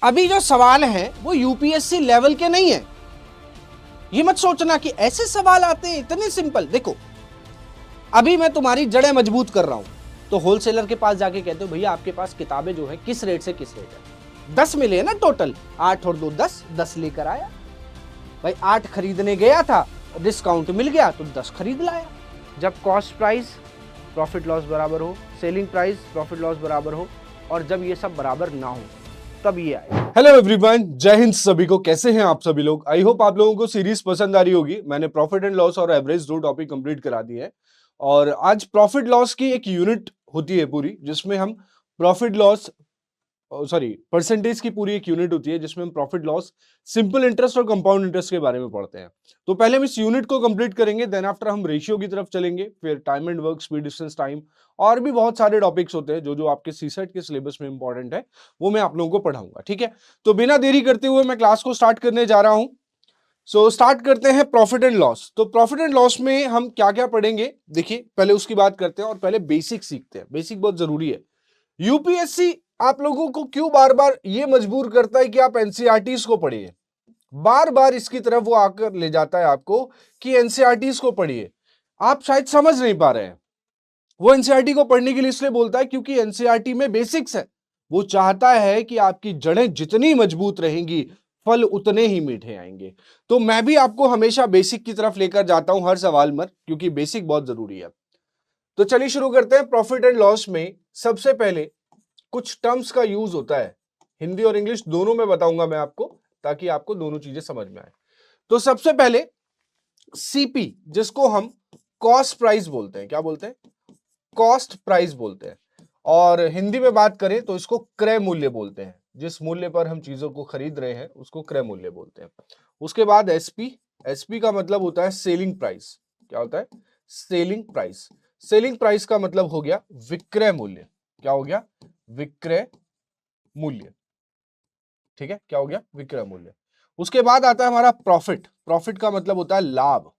अभी जो सवाल है वो यूपीएससी लेवल के नहीं है। ये मत सोचना कि ऐसे सवाल आते हैं, इतने सिंपल। देखो, अभी मैं तुम्हारी जड़ें मजबूत कर रहा हूं, तो होलसेलर के पास जाके कहते हो भैया आपके पास किताबें जो है किस रेट से किस रेट है। 10 मिले ना टोटल, 8 और 2 10 लेकर आया भाई। 8 खरीदने गया था, डिस्काउंट मिल गया तो 10 खरीद लाया। जब कॉस्ट प्राइस प्रॉफिट लॉस बराबर हो, सेलिंग प्राइस प्रॉफिट लॉस बराबर हो, और जब ये सब बराबर ना हो तब ये आए। हेलो एवरीवन, जय हिंद सभी को। कैसे हैं आप सभी लोग? आई होप आप लोगों को सीरीज पसंद आ रही होगी। मैंने प्रॉफिट एंड लॉस और एवरेज दो टॉपिक कंप्लीट करा दिए हैं और आज प्रॉफिट लॉस की एक यूनिट होती है पूरी, जिसमें हम प्रॉफिट लॉस परसेंटेज की पूरी एक यूनिट होती है जिसमें हम प्रॉफिट लॉस, सिंपल इंटरेस्ट और कंपाउंड इंटरेस्ट के बारे में पढ़ते हैं। तो पहले हम इस यूनिट को कंप्लीट करेंगे, देन आफ्टर हम रेशियो की तरफ चलेंगे, फिर time and work, speed distance time, और भी बहुत सारे टॉपिक्स होते हैं जो जो आपके सीसेट के सिलेबस में इंपॉर्टेंट है, वो मैं आप लोगों को पढ़ाऊंगा। ठीक है, तो बिना देरी करते हुए मैं क्लास को स्टार्ट करने जा रहा हूं। स्टार्ट करते हैं प्रॉफिट एंड लॉस। तो प्रॉफिट एंड लॉस में हम क्या क्या पढ़ेंगे, देखिए पहले उसकी बात करते हैं और पहले बेसिक सीखते हैं। बेसिक बहुत जरूरी है। यूपीएससी आप लोगों को क्यों बार बार ये मजबूर करता है कि आप एनसीईआरटीज को पढ़िए, बार बार इसकी तरफ वो आकर ले जाता है आपको कि एनसीईआरटीज को पढ़िए। आप शायद समझ नहीं पा रहे हैं। वो एनसीईआरटी को पढ़ने के लिए इसलिए बोलता है क्योंकि एनसीईआरटी में बेसिक्स है। वो चाहता है कि आपकी जड़ें जितनी मजबूत रहेंगी, फल उतने ही मीठे आएंगे। तो मैं भी आपको हमेशा बेसिक की तरफ लेकर जाता हूं हर सवाल में, क्योंकि बेसिक बहुत जरूरी है। तो चलिए शुरू करते हैं। प्रॉफिट एंड लॉस में सबसे पहले कुछ टर्म्स का यूज होता है, हिंदी और इंग्लिश दोनों में बताऊंगा मैं आपको, ताकि आपको दोनों चीजें समझ में आए। तो सबसे पहले सीपी, जिसको हम कॉस्ट प्राइस बोलते हैं। क्या बोलते हैं? कॉस्ट प्राइस बोलते हैं। और हिंदी में बात करें तो इसको क्रय मूल्य बोलते हैं। जिस मूल्य पर हम चीजों को खरीद रहे हैं उसको क्रय मूल्य बोलते हैं। उसके बाद एसपी, एसपी का मतलब होता है सेलिंग प्राइस। क्या होता है? Selling price. सेलिंग प्राइस का मतलब हो गया विक्रय मूल्य। क्या हो गया? विक्रय मूल्य। ठीक है, क्या हो गया? विक्रय मूल्य। उसके बाद आता है हमारा प्रॉफिट। प्रॉफिट का मतलब होता है लाभ।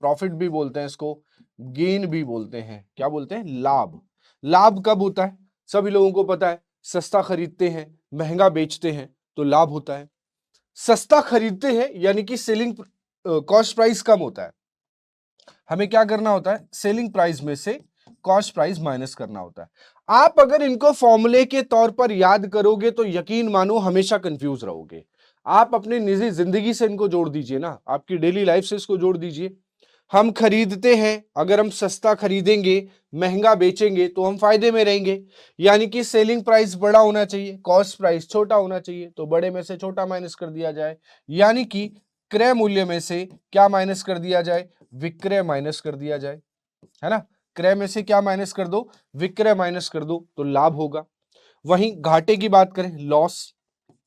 प्रॉफिट भी बोलते हैं इसको, गेन भी बोलते हैं। क्या बोलते हैं? लाभ। लाभ कब होता है? सभी लोगों को पता है, सस्ता खरीदते हैं, महंगा बेचते हैं तो लाभ होता है। सस्ता खरीदते हैं यानी कि सेलिंग कॉस्ट प्राइस कम होता है। हमें क्या करना होता है? सेलिंग प्राइस में से कॉस्ट प्राइस माइनस करना होता है। आप अगर इनको फॉर्मूले के तौर पर याद करोगे तो यकीन मानो हमेशा कंफ्यूज रहोगे। आप अपनी निजी जिंदगी से इनको जोड़ दीजिए ना, आपकी डेली लाइफ से इसको जोड़ दीजिए। हम खरीदते हैं, अगर हम सस्ता खरीदेंगे, महंगा बेचेंगे तो हम फायदे में रहेंगे। यानी कि सेलिंग प्राइस बड़ा होना चाहिए, कॉस्ट प्राइस छोटा होना चाहिए, तो बड़े में से छोटा माइनस कर दिया जाए। यानी कि क्रय मूल्य में से क्या माइनस कर दिया जाए? विक्रय माइनस कर दिया जाए, है ना। क्रय में से क्या माइनस कर दो? विक्रय माइनस कर दो, तो लाभ होगा। वहीं घाटे की बात करें, लॉस,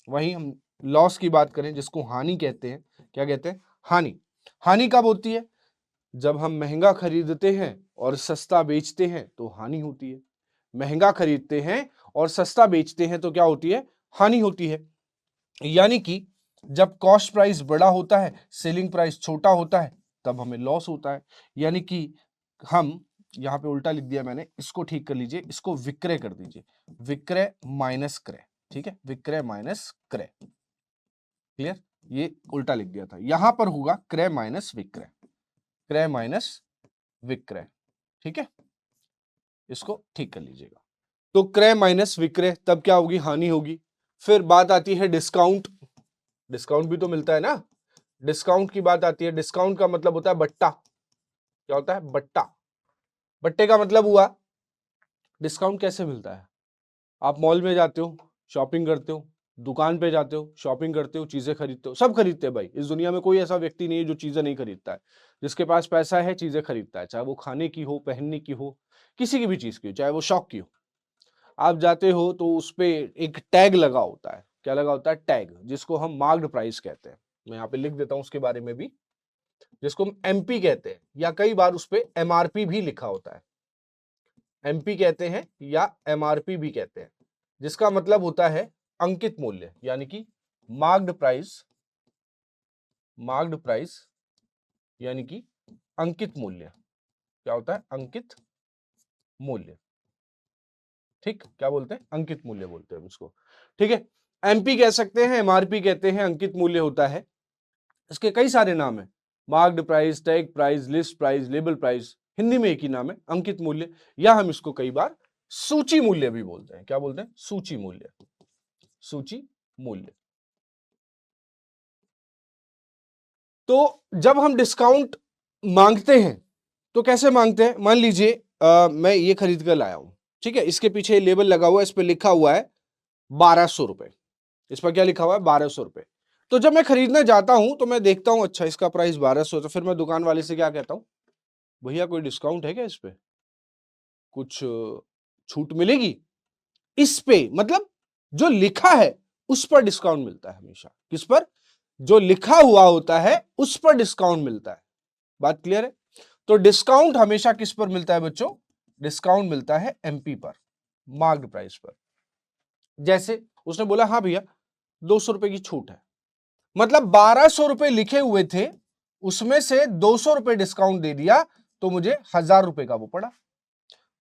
वहीं हम लॉस की बात करें जिसको हानि कहते हैं। क्या कहते हैं? हानि। हानि कब होती है? जब हम महंगा खरीदते हैं और सस्ता बेचते हैं तो हानि होती है। महंगा खरीदते हैं और सस्ता बेचते हैं तो क्या होती है? हानि होती है। यानी कि जब कॉस्ट प्राइस बड़ा होता है, सेलिंग प्राइस छोटा होता है, तब हमें लॉस होता है। यानी कि हम यहां पे उल्टा लिख दिया मैंने, इसको ठीक कर लीजिए, इसको विक्रय कर दीजिए। विक्रय माइनस क्रय। ठीक है, विक्रय माइनस क्रय। क्लियर? ये उल्टा लिख दिया था, यहां पर होगा क्रय माइनस विक्रय। क्रय माइनस विक्रय। ठीक है, इसको ठीक कर लीजिएगा। तो क्रय माइनस विक्रय, तब क्या होगी? हानि होगी। फिर बात आती है डिस्काउंट। डिस्काउंट भी तो मिलता है ना। डिस्काउंट की बात आती है। डिस्काउंट का मतलब होता है बट्टा। क्या होता है? बट्टा। बट्टे का मतलब हुआ, डिस्काउंट कैसे मिलता है? आप मॉल में जाते हो, शॉपिंग करते हो, दुकान पे जाते हो, शॉपिंग करते हो, चीजें खरीदते हो, सब खरीदते हैं भाई। इस दुनिया में कोई ऐसा व्यक्ति नहीं है जो चीजें नहीं खरीदता है। जिसके पास पैसा है चीजें खरीदता है, चाहे वो खाने की हो, पहनने की हो, किसी की भी चीज की हो, चाहे वो शौक की हो। आप जाते हो तो उस पे एक टैग लगा होता है। क्या लगा होता है? टैग, जिसको हम मार्क्ड प्राइस कहते हैं। मैं यहाँ पे लिख देता हूं उसके बारे में भी, जिसको हम एमपी कहते हैं, या कई बार उस पे एमआरपी भी लिखा होता है। एमपी कहते हैं या एमआरपी भी कहते हैं, जिसका मतलब होता है अंकित मूल्य, यानी कि मार्क्ड प्राइस। मार्क्ड प्राइस यानी कि अंकित मूल्य। क्या होता है? अंकित मूल्य। ठीक, क्या बोलते हैं? अंकित मूल्य बोलते हैं हम इसको। ठीक है, एमपी कह सकते हैं, एमआरपी कहते हैं, अंकित मूल्य होता है। इसके कई सारे नाम है, marked price, tag price, list price, label price, Hindi में एक ही नाम है अंकित मूल्य, या हम इसको कई बार सूची मूल्य भी बोलते हैं। क्या बोलते हैं? सूची मूल्य। सूची मूल्य। तो जब हम डिस्काउंट मांगते हैं तो कैसे मांगते हैं? मान लीजिए मैं ये खरीद कर लाया हूं, ठीक है, इसके पीछे लेबल लगा हुआ है, इस पर लिखा हुआ है 1200 रुपए। इस पर क्या लिखा हुआ है? 1200 रुपए। तो जब मैं खरीदने जाता हूं तो मैं देखता हूं अच्छा इसका प्राइस 1200, तो फिर मैं दुकान वाले से क्या कहता हूं? भैया कोई डिस्काउंट है क्या इस पे? कुछ छूट मिलेगी इस पे? मतलब जो लिखा है उस पर डिस्काउंट मिलता है हमेशा। किस पर? जो लिखा हुआ होता है उस पर डिस्काउंट मिलता है। बात क्लियर है? तो डिस्काउंट हमेशा किस पर मिलता है बच्चों? डिस्काउंट मिलता है एमपी पर, मार्क्ड प्राइस पर। जैसे उसने बोला हाँ भैया 200 रुपए की छूट है, मतलब 1200 रुपए लिखे हुए थे, उसमें से 200 रुपए डिस्काउंट दे दिया, तो मुझे 1000 रुपए का वो पड़ा।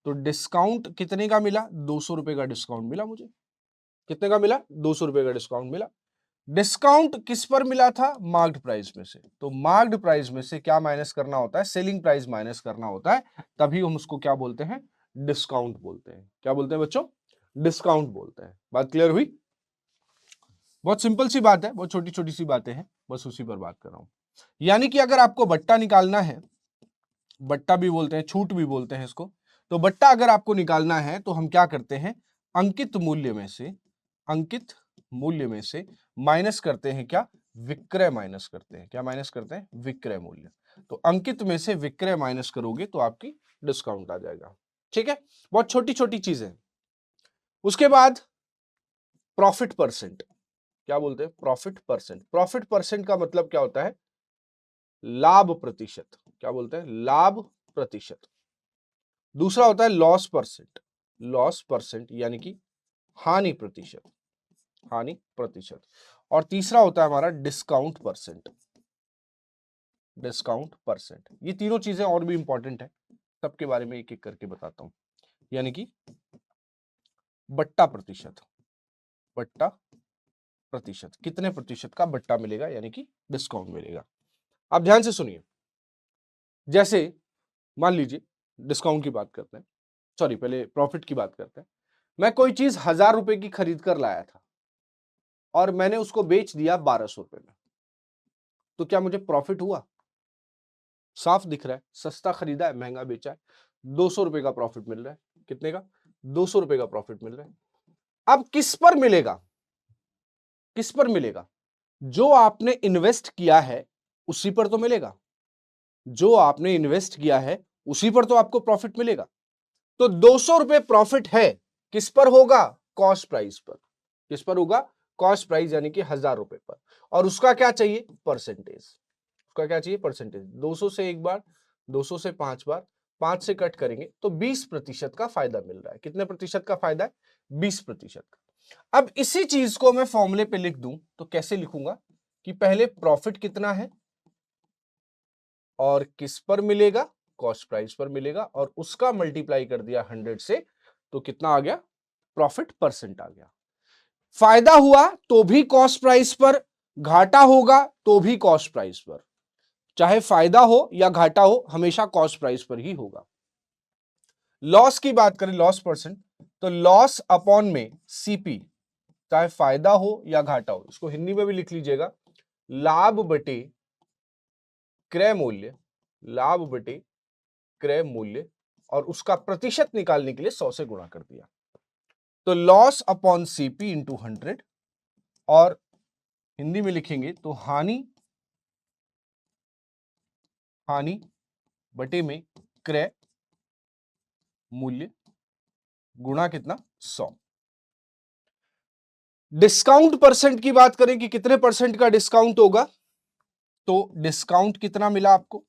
तो डिस्काउंट कितने का मिला? 200 रुपए का डिस्काउंट मिला मुझे। कितने का मिला? 200 रुपए का डिस्काउंट मिला। डिस्काउंट किस पर मिला था? मार्क्ड प्राइस में से। तो मार्क्ड प्राइस में से क्या माइनस करना होता है? सेलिंग प्राइस माइनस करना होता है, तभी हम उसको क्या बोलते हैं? डिस्काउंट बोलते हैं। क्या बोलते हैं बच्चों? डिस्काउंट बोलते हैं। बात क्लियर हुई? बहुत सिंपल सी बात है, बहुत छोटी छोटी सी बातें हैं, बस उसी पर बात कर रहा हूं। यानी कि अगर आपको बट्टा निकालना है, बट्टा भी बोलते हैं, छूट भी बोलते हैं इसको, तो बट्टा अगर आपको निकालना है तो हम क्या करते हैं? अंकित मूल्य में से, अंकित मूल्य में से माइनस करते हैं क्या? विक्रय माइनस करते हैं। क्या माइनस करते हैं? विक्रय मूल्य। तो अंकित में से विक्रय माइनस करोगे तो आपकी डिस्काउंट आ जाएगा। ठीक है, बहुत छोटी छोटी चीजें। उसके बाद प्रॉफिट परसेंट। क्या बोलते हैं? Profit percent. प्रॉफिट परसेंट का मतलब क्या होता है? लाभ प्रतिशत। क्या बोलते हैं? लाभ प्रतिशत। दूसरा होता है लॉस परसेंट। लॉस परसेंट यानी कि हानि प्रतिशत। हानि प्रतिशत। और तीसरा होता है हमारा डिस्काउंट परसेंट। Discount percent. ये तीनों चीजें और भी इंपॉर्टेंट है, सबके बारे में एक एक करके बताता हूं। यानी कि बट्टा प्रतिशत। बट्टा प्रतिशत, कितने प्रतिशत का बट्टा मिलेगा यानी कि डिस्काउंट मिलेगा। आप ध्यान से सुनिए। जैसे मान लीजिए डिस्काउंट की बात करते हैं, सॉरी पहले प्रॉफिट की बात करते हैं। मैं कोई चीज 1000 रुपए की खरीद कर लाया था और मैंने उसको बेच दिया 1200 रुपए में, तो क्या मुझे प्रॉफिट हुआ? साफ दिख रहा है, सस्ता खरीदा है, महंगा बेचा है, 200 रुपए का प्रॉफिट मिल रहा है। कितने का? 200 रुपए का प्रॉफिट मिल रहा है। अब किस पर मिलेगा? किस पर मिलेगा? जो आपने इन्वेस्ट किया है उसी पर तो मिलेगा। जो आपने इन्वेस्ट किया है उसी पर तो आपको प्रॉफिट मिलेगा। तो 200 रुपए प्रॉफिट है, किस पर होगा? कॉस्ट प्राइस पर। किस पर होगा? कॉस्ट प्राइस यानी कि 1000 रुपए पर। और उसका क्या चाहिए? परसेंटेज। उसका क्या चाहिए? परसेंटेज। 200 से एक बार, 200 से 5 बार, 5 से कट करेंगे तो 20% का फायदा मिल रहा है। कितने प्रतिशत का फायदा है? 20% का। अब इसी चीज को मैं फॉर्मूले पे लिख दूं तो कैसे लिखूंगा कि पहले प्रॉफिट कितना है और किस पर मिलेगा? कॉस्ट प्राइस पर मिलेगा, और उसका मल्टीप्लाई कर दिया 100 से, तो कितना आ गया? प्रॉफिट परसेंट आ गया। फायदा हुआ तो भी कॉस्ट प्राइस पर, घाटा होगा तो भी कॉस्ट प्राइस पर। चाहे फायदा हो या घाटा हो, हमेशा कॉस्ट प्राइस पर ही होगा। लॉस की बात करें, लॉस परसेंट, तो लॉस अपॉन में सीपी, चाहे फायदा हो या घाटा हो, इसको हिंदी में भी लिख लीजिएगा, लाभ बटे क्रय मूल्य। लाभ बटे क्रय मूल्य, और उसका प्रतिशत निकालने के लिए 100 से गुणा कर दिया। तो लॉस अपॉन सीपी इंटू 100, और हिंदी में लिखेंगे तो हानि, हानि बटे में क्रय मूल्य गुणा कितना? 100। डिस्काउंट परसेंट की बात करें कि कितने परसेंट का डिस्काउंट होगा, तो डिस्काउंट कितना मिला आपको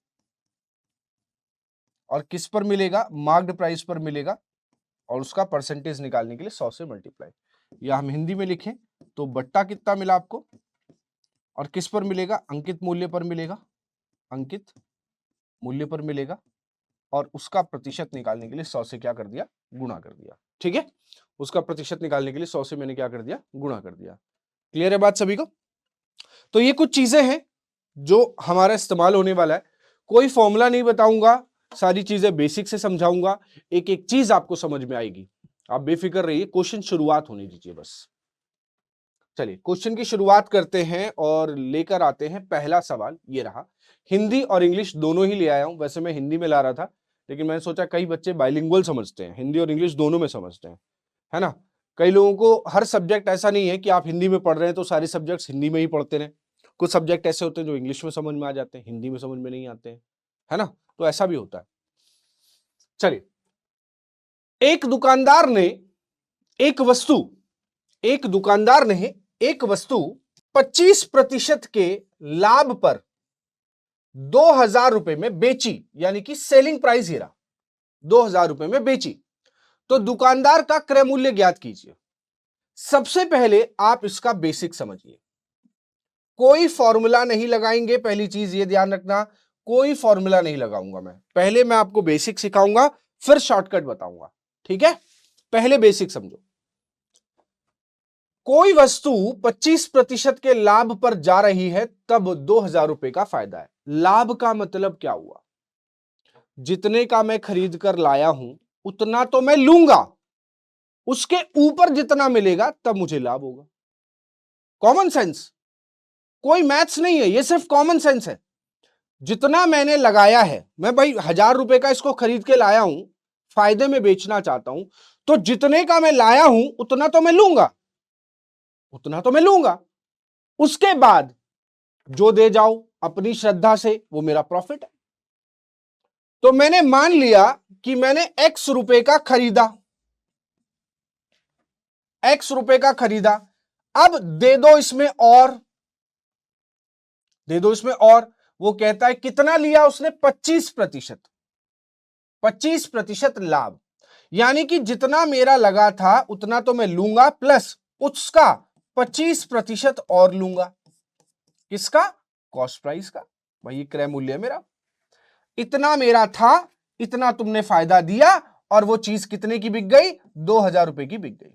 और किस पर मिलेगा? मार्क्ड प्राइस पर मिलेगा, और उसका परसेंटेज निकालने के लिए 100 से मल्टीप्लाई। या हम हिंदी में लिखें तो बट्टा कितना मिला आपको और किस पर मिलेगा? अंकित मूल्य पर मिलेगा। अंकित मूल्य पर मिलेगा, और उसका प्रतिशत निकालने के लिए 100 से क्या कर दिया? गुणा कर दिया। ठीक है, उसका प्रतिशत निकालने के लिए 100 से मैंने क्या कर दिया? गुणा कर दिया। क्लियर है बात सभी को? तो ये कुछ चीजें हैं जो हमारा इस्तेमाल होने वाला है। कोई फॉर्मूला नहीं बताऊंगा, सारी चीजें बेसिक से समझाऊंगा, एक एक चीज आपको समझ में आएगी। आप बेफिक्र रहिए, क्वेश्चन शुरुआत होने दीजिए बस। चलिए क्वेश्चन की शुरुआत करते हैं और लेकर आते हैं पहला सवाल। ये रहा, हिंदी और इंग्लिश दोनों ही ले आया हूं। वैसे मैं हिंदी में ला रहा था, लेकिन मैंने सोचा कई बच्चे बाइलिंगुअल समझते हैं, हिंदी और इंग्लिश दोनों में समझते हैं, है ना। कई लोगों को हर सब्जेक्ट ऐसा नहीं है कि आप हिंदी में पढ़ रहे हैं तो सारे सब्जेक्ट्स हिंदी में ही पढ़ते रहे। कुछ सब्जेक्ट ऐसे होते हैं जो इंग्लिश में समझ में आ जाते हैं, हिंदी में समझ में नहीं आते हैं, है ना। तो ऐसा भी होता है। चलिए, एक दुकानदार ने एक वस्तु 25% के लाभ पर 2,000 रुपए में बेची, यानी कि सेलिंग प्राइस ही रहा, 2,000 रुपए में बेची। तो दुकानदार का क्रय मूल्य ज्ञात कीजिए। सबसे पहले आप इसका बेसिक समझिए, कोई फॉर्मूला नहीं लगाएंगे, पहली चीज ये ध्यान रखना, कोई फॉर्मूला नहीं लगाऊंगा मैं। पहले मैं आपको बेसिक सिखाऊंगा, फिर शॉर्टकट बताऊंगा, ठीक है। पहले बेसिक समझो। कोई वस्तु 25% के लाभ पर जा रही है, तब 2,000 रुपए का फायदा है। लाभ का मतलब क्या हुआ? जितने का मैं खरीद कर लाया हूं उतना तो मैं लूंगा, उसके ऊपर जितना मिलेगा तब मुझे लाभ होगा। कॉमन सेंस, कोई मैथ्स नहीं है, ये सिर्फ कॉमन सेंस है। जितना मैंने लगाया है, मैं भाई 1,000 रुपए का इसको खरीद के लाया हूं, फायदे में बेचना चाहता हूं, तो जितने का मैं लाया हूं उतना तो मैं लूंगा, उसके बाद जो दे जाओ अपनी श्रद्धा से वो मेरा प्रॉफिट है। तो मैंने मान लिया कि मैंने X रुपए का खरीदा, अब दे दो इसमें और, वो कहता है कितना लिया उसने? 25% लाभ, यानी कि जितना मेरा लगा था उतना तो मैं लूंगा, प्लस उसका 25% और लूंगा। किसका? कॉस्ट प्राइस का। भाई ये क्रय मूल्य है मेरा, इतना मेरा था, इतना तुमने फायदा दिया, और वो चीज कितने की बिक गई? 2,000 रुपए की बिक गई।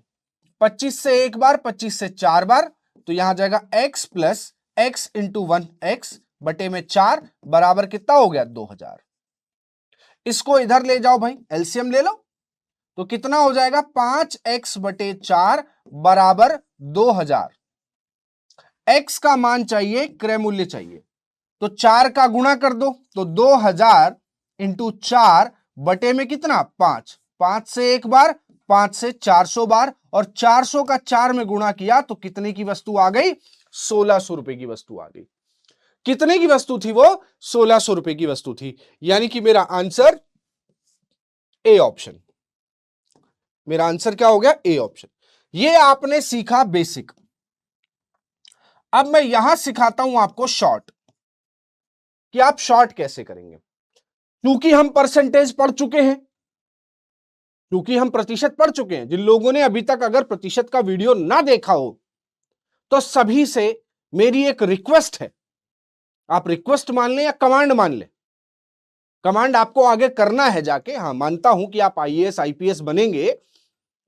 25 से एक बार, 25 से 4 बार, तो यहां जाएगा x plus x into 1x बटे में 4 बराबर कितना हो गया? 2,000। इसको इधर ले जाओ भाई, एलसीएम ले लो, तो कितना हो जाएगा? 5x बटे 4 बराबर 2,000। x का मान चाहिए, क्रय मूल्य चाहिए, तो 4 का गुणा कर दो, तो 2,000 इंटू 4 बटे में कितना? 5। 5 से एक बार, 5 से 400 बार, और 400 का 4 में गुणा किया तो कितने की वस्तु आ गई? 1,600 रुपए की वस्तु आ गई। कितने की वस्तु थी वो? 1,600 रुपए की वस्तु थी, यानी कि मेरा आंसर ए ऑप्शन। मेरा आंसर क्या हो गया? A option. ये आपने सीखा बेसिक। अब मैं यहां सिखाता हूं आपको शॉर्ट, कि आप शॉर्ट कैसे करेंगे। क्योंकि हम परसेंटेज पढ़ चुके हैं, प्रतिशत पढ़ चुके हैं। जिन लोगों ने अभी तक अगर प्रतिशत का वीडियो ना देखा हो, तो सभी से मेरी एक रिक्वेस्ट है, आप रिक्वेस्ट मान लें या कमांड मान लें, कमांड आपको आगे करना है जाके। हाँ, मानता हूं कि आप आईएएस आईपीएस बनेंगे,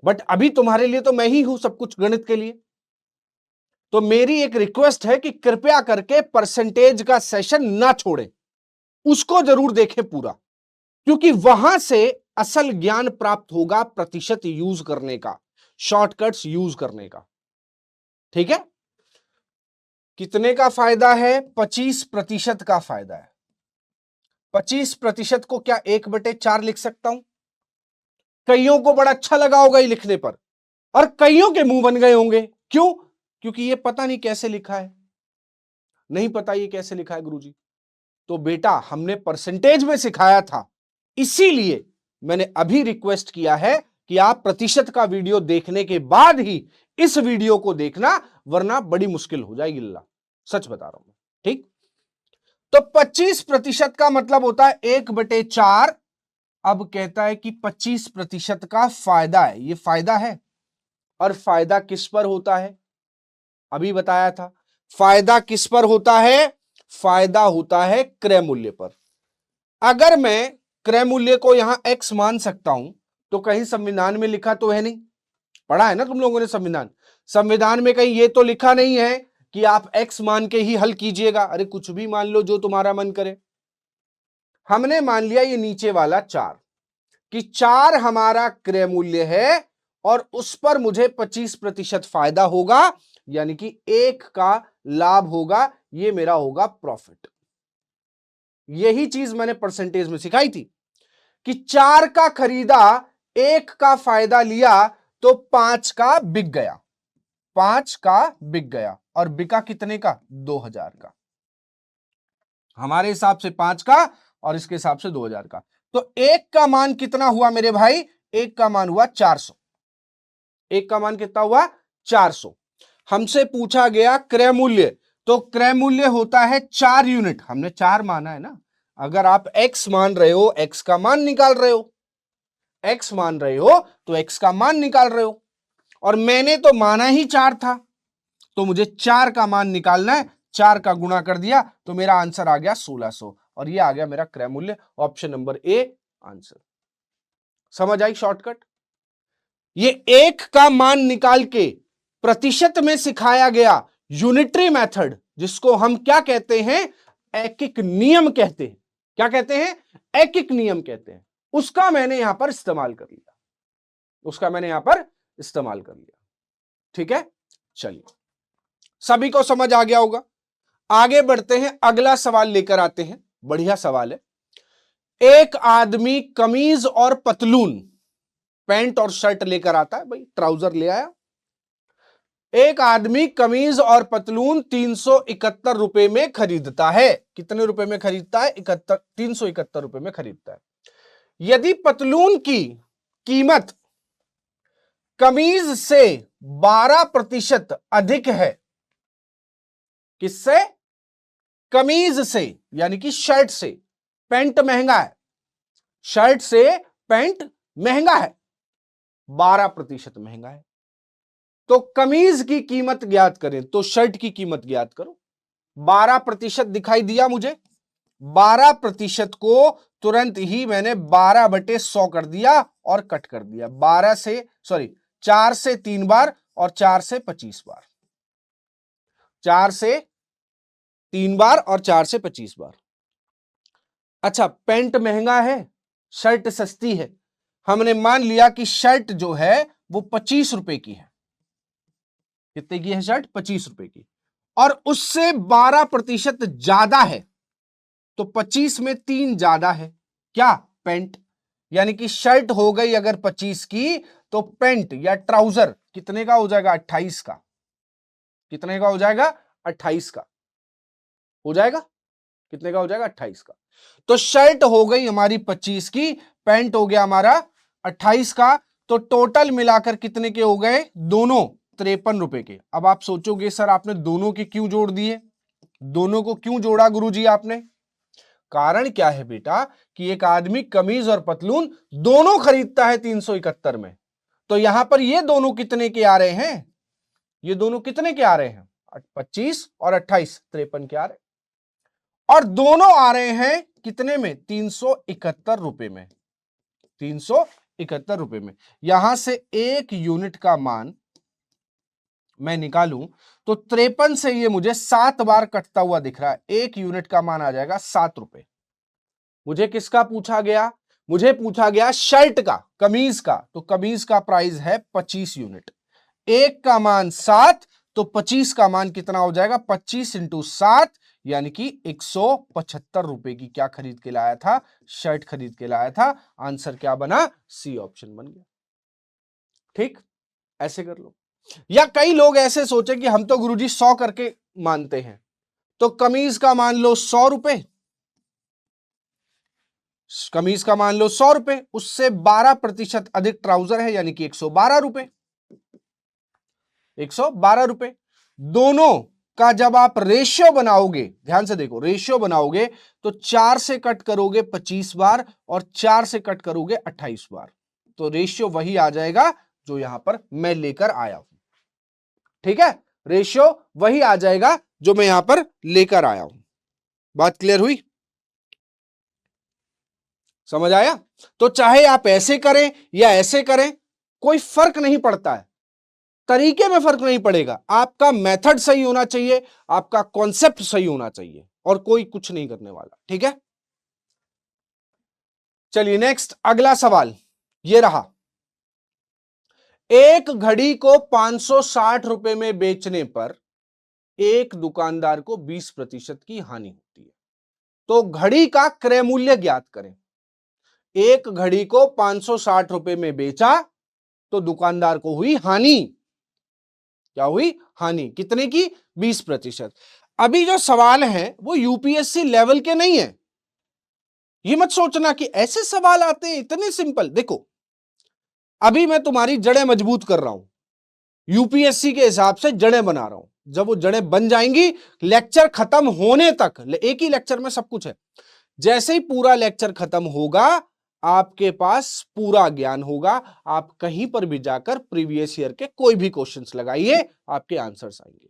बट अभी तुम्हारे लिए तो मैं ही हूं सब कुछ गणित के लिए। तो मेरी एक रिक्वेस्ट है कि कृपया करके परसेंटेज का सेशन ना छोड़ें, उसको जरूर देखें पूरा, क्योंकि वहां से असल ज्ञान प्राप्त होगा प्रतिशत यूज करने का, शॉर्टकट्स यूज करने का। ठीक है? कितने का फायदा है? 25% का फायदा है। 25% को क्या 1/4 लिख सकता हूं? कईयों को बड़ा अच्छा लगा होगा ये लिखने पर, और कईयों के मुंह बन गए होंगे। क्यों? क्योंकि ये पता नहीं कैसे लिखा है, नहीं पता ये कैसे लिखा है गुरुजी। तो बेटा, हमने परसेंटेज में सिखाया था, इसीलिए मैंने अभी रिक्वेस्ट किया है कि आप प्रतिशत का वीडियो देखने के बाद ही इस वीडियो को देखना, वरना बड़ी मुश्किल हो जाएगी। अल्लाह, सच बता रहा हूं मैं। ठीक? तो 25% का मतलब होता है 1/4। अब कहता है कि 25% का फायदा है, ये फायदा है। और फायदा किस पर होता है? अभी बताया था, फायदा किस पर होता है? फायदा होता है क्रय मूल्य पर। अगर मैं क्रय मूल्य को यहां x मान सकता हूं, तो कहीं संविधान में लिखा तो है नहीं, पढ़ा है ना तुम लोगों ने संविधान, संविधान में कहीं ये तो लिखा नहीं है कि आप x मान के ही हल कीजिएगा। अरे कुछ भी मान लो जो तुम्हारा मन करे। हमने मान लिया ये नीचे वाला 4 कि 4 हमारा क्रय मूल्य है और उस पर मुझे 25% फायदा होगा, यानी कि 1 का लाभ होगा, ये मेरा होगा प्रॉफिट। यही चीज मैंने परसेंटेज में सिखाई थी कि 4 का खरीदा, 1 का फायदा लिया तो 5 का बिक गया, 5 का बिक गया और बिका कितने का? 2000 का। हमारे हिसाब से 5 का और इसके हिसाब से 2000 का। तो 1 का मान कितना हुआ मेरे भाई? 1 का मान हुआ 400। 1 का मान कितना हुआ? 400। हमसे पूछा गया क्रय मूल्य, तो क्रय मूल्य होता है 4 यूनिट। हमने 4 माना है ना। अगर आप x मान रहे हो, x का मान निकाल रहे हो, x मान रहे हो तो x का मान निकाल रहे हो, और मैंने तो माना ही 4 था, तो मुझे 4 का मान निकालना है। 4 का गुणा कर दिया तो मेरा आंसर आ गया 1600 और ये आ गया मेरा क्रय मूल्य। Option number A answer. समझ आई शॉर्टकट? ये 1 का मान निकाल के प्रतिशत में सिखाया गया यूनिटरी मेथड, जिसको हम क्या कहते हैं? ऐकिक नियम कहते हैं। क्या कहते हैं? ऐकिक नियम कहते हैं। उसका मैंने यहां पर इस्तेमाल कर लिया, उसका मैंने यहां पर इस्तेमाल कर लिया। ठीक है, चलिए, सभी को समझ आ गया होगा। आगे बढ़ते हैं, अगला सवाल लेकर आते हैं। बढ़िया सवाल है। एक आदमी कमीज और पतलून, पैंट और शर्ट लेकर आता है, भाई ट्राउजर ले आया। एक आदमी कमीज और पतलून 371 रुपए में खरीदता है। कितने रुपए में खरीदता है? 371 रुपए में खरीदता है। यदि पतलून की कीमत कमीज से 12% अधिक है, किससे? कमीज से, यानी कि शर्ट से। पैंट महंगा है, शर्ट से पैंट महंगा है, 12% महंगा है। तो कमीज की कीमत ज्ञात करें, तो शर्ट की कीमत ज्ञात करो। 12% दिखाई दिया मुझे, 12% को तुरंत ही मैंने 12/100 कर दिया और कट कर दिया। 4 से 3 बार और 4 से 25 बार, 4 से 3 बार और 4 से 25 बार। अच्छा, पैंट महंगा है, शर्ट सस्ती है। हमने मान लिया कि शर्ट जो है वो 25 रुपए की है। कितने की है शर्ट? 25 रुपए की, और उससे 12% ज्यादा है, तो 25 में 3 ज्यादा है। क्या? पैंट। यानी कि शर्ट हो गई अगर 25 की, तो पैंट या ट्राउजर कितने का हो जाएगा? 28 का। कितने का हो जाएगा? 28 का हो जाएगा। कितने का हो जाएगा? 28 का। तो शर्ट हो गई हमारी 25 की, पैंट हो गया हमारा 28 का। तो टोटल मिलाकर कितने के हो गए? दोनों 53 रुपए के। अब आप सोचोगे सर आपने दोनों के क्यों जोड़ दिए? दोनों को क्यों जोड़ा गुरुजी आपने? कारण क्या है बेटा कि एक आदमी कमीज और पतलून दोनों खरीदता है 371 में, तो यहां पर ये दोनों कितने के आ रहे हैं? ये दोनों कितने के आ रहे हैं? 25 और 28, 53 के आ रहे हैं। और दोनों आ रहे हैं कितने में? 371 रुपए में। 371 रुपए में। यहां से 1 यूनिट का मान मैं निकालूं तो 53 से ये मुझे 7 बार कटता हुआ दिख रहा है। 1 यूनिट का मान आ जाएगा 7 रुपए। मुझे किसका पूछा गया? मुझे पूछा गया शर्ट का, कमीज का। तो कमीज का प्राइस है 25 यूनिट। 1 का मान 7, तो 25 का मान कितना हो जाएगा? 25 × 7, यानी कि 175 रुपए की क्या खरीद के लाया था? शर्ट खरीद के लाया था। आंसर क्या बना? सी ऑप्शन बन गया। ठीक, ऐसे कर लो। या कई लोग ऐसे सोचे कि हम तो गुरुजी 100 करके मानते हैं, तो कमीज का मान लो 100 रुपए, कमीज का मान लो 100 रुपए, उससे 12% अधिक ट्राउजर है, यानी कि 112 रुपए। 112 रुपए। दोनों का जब आप रेशियो बनाओगे, ध्यान से देखो, रेशियो बनाओगे तो 4 से कट करोगे 25 बार और 4 से कट करोगे 28 बार, तो रेशियो वही आ जाएगा जो यहां पर मैं लेकर आया हूं। ठीक है, रेशियो वही आ जाएगा जो मैं यहां पर लेकर आया हूं। बात क्लियर हुई? समझ आया? तो चाहे आप ऐसे करें या ऐसे करें, कोई फर्क नहीं पड़ता है। तरीके में फर्क नहीं पड़ेगा, आपका मेथड सही होना चाहिए, आपका कॉन्सेप्ट सही होना चाहिए, और कोई कुछ नहीं करने वाला। ठीक है, चलिए नेक्स्ट अगला सवाल ये रहा। एक घड़ी को 560 रुपए में बेचने पर एक दुकानदार को 20% की हानि होती है। तो घड़ी का क्रय मूल्य ज्ञात करें। एक घड़ी को 560 रुपए में बेचा तो दुकानदार को हुई हानि। क्या हुई? हानि। कितने की? 20%। अभी जो सवाल है वो यूपीएससी लेवल के नहीं है। ये मत सोचना कि ऐसे सवाल आते हैं इतने सिंपल। देखो अभी मैं तुम्हारी जड़ें मजबूत कर रहा हूं, यूपीएससी के हिसाब से जड़ें बना रहा हूं। जब वो जड़ें बन जाएंगी, लेक्चर खत्म होने तक, एक ही लेक्चर में सब कुछ है, जैसे ही पूरा लेक्चर खत्म होगा आपके पास पूरा ज्ञान होगा। आप कहीं पर भी जाकर प्रीवियस ईयर के कोई भी क्वेश्चंस लगाइए, आपके आंसर्स आएंगे।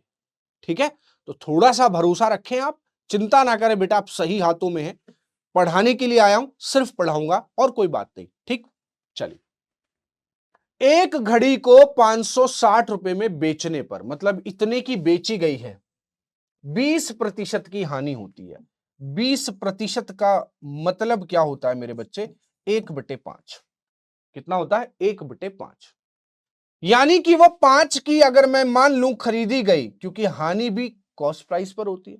ठीक है, तो थोड़ा सा भरोसा रखें, आप चिंता ना करें बेटा, आप सही हाथों में हैं। पढ़ाने के लिए आया हूं, सिर्फ पढ़ाऊंगा और कोई बात नहीं। ठीक, चलिए। एक घड़ी को 560 रुपए में बेचने पर, मतलब इतने की बेची गई है, 20% की हानि होती है। 20% का मतलब क्या होता है मेरे बच्चे? 1/5। कितना होता है? 1/5। यानी कि वो 5 की अगर मैं मान लूं खरीदी गई, क्योंकि हानि भी कॉस्ट प्राइस पर होती है,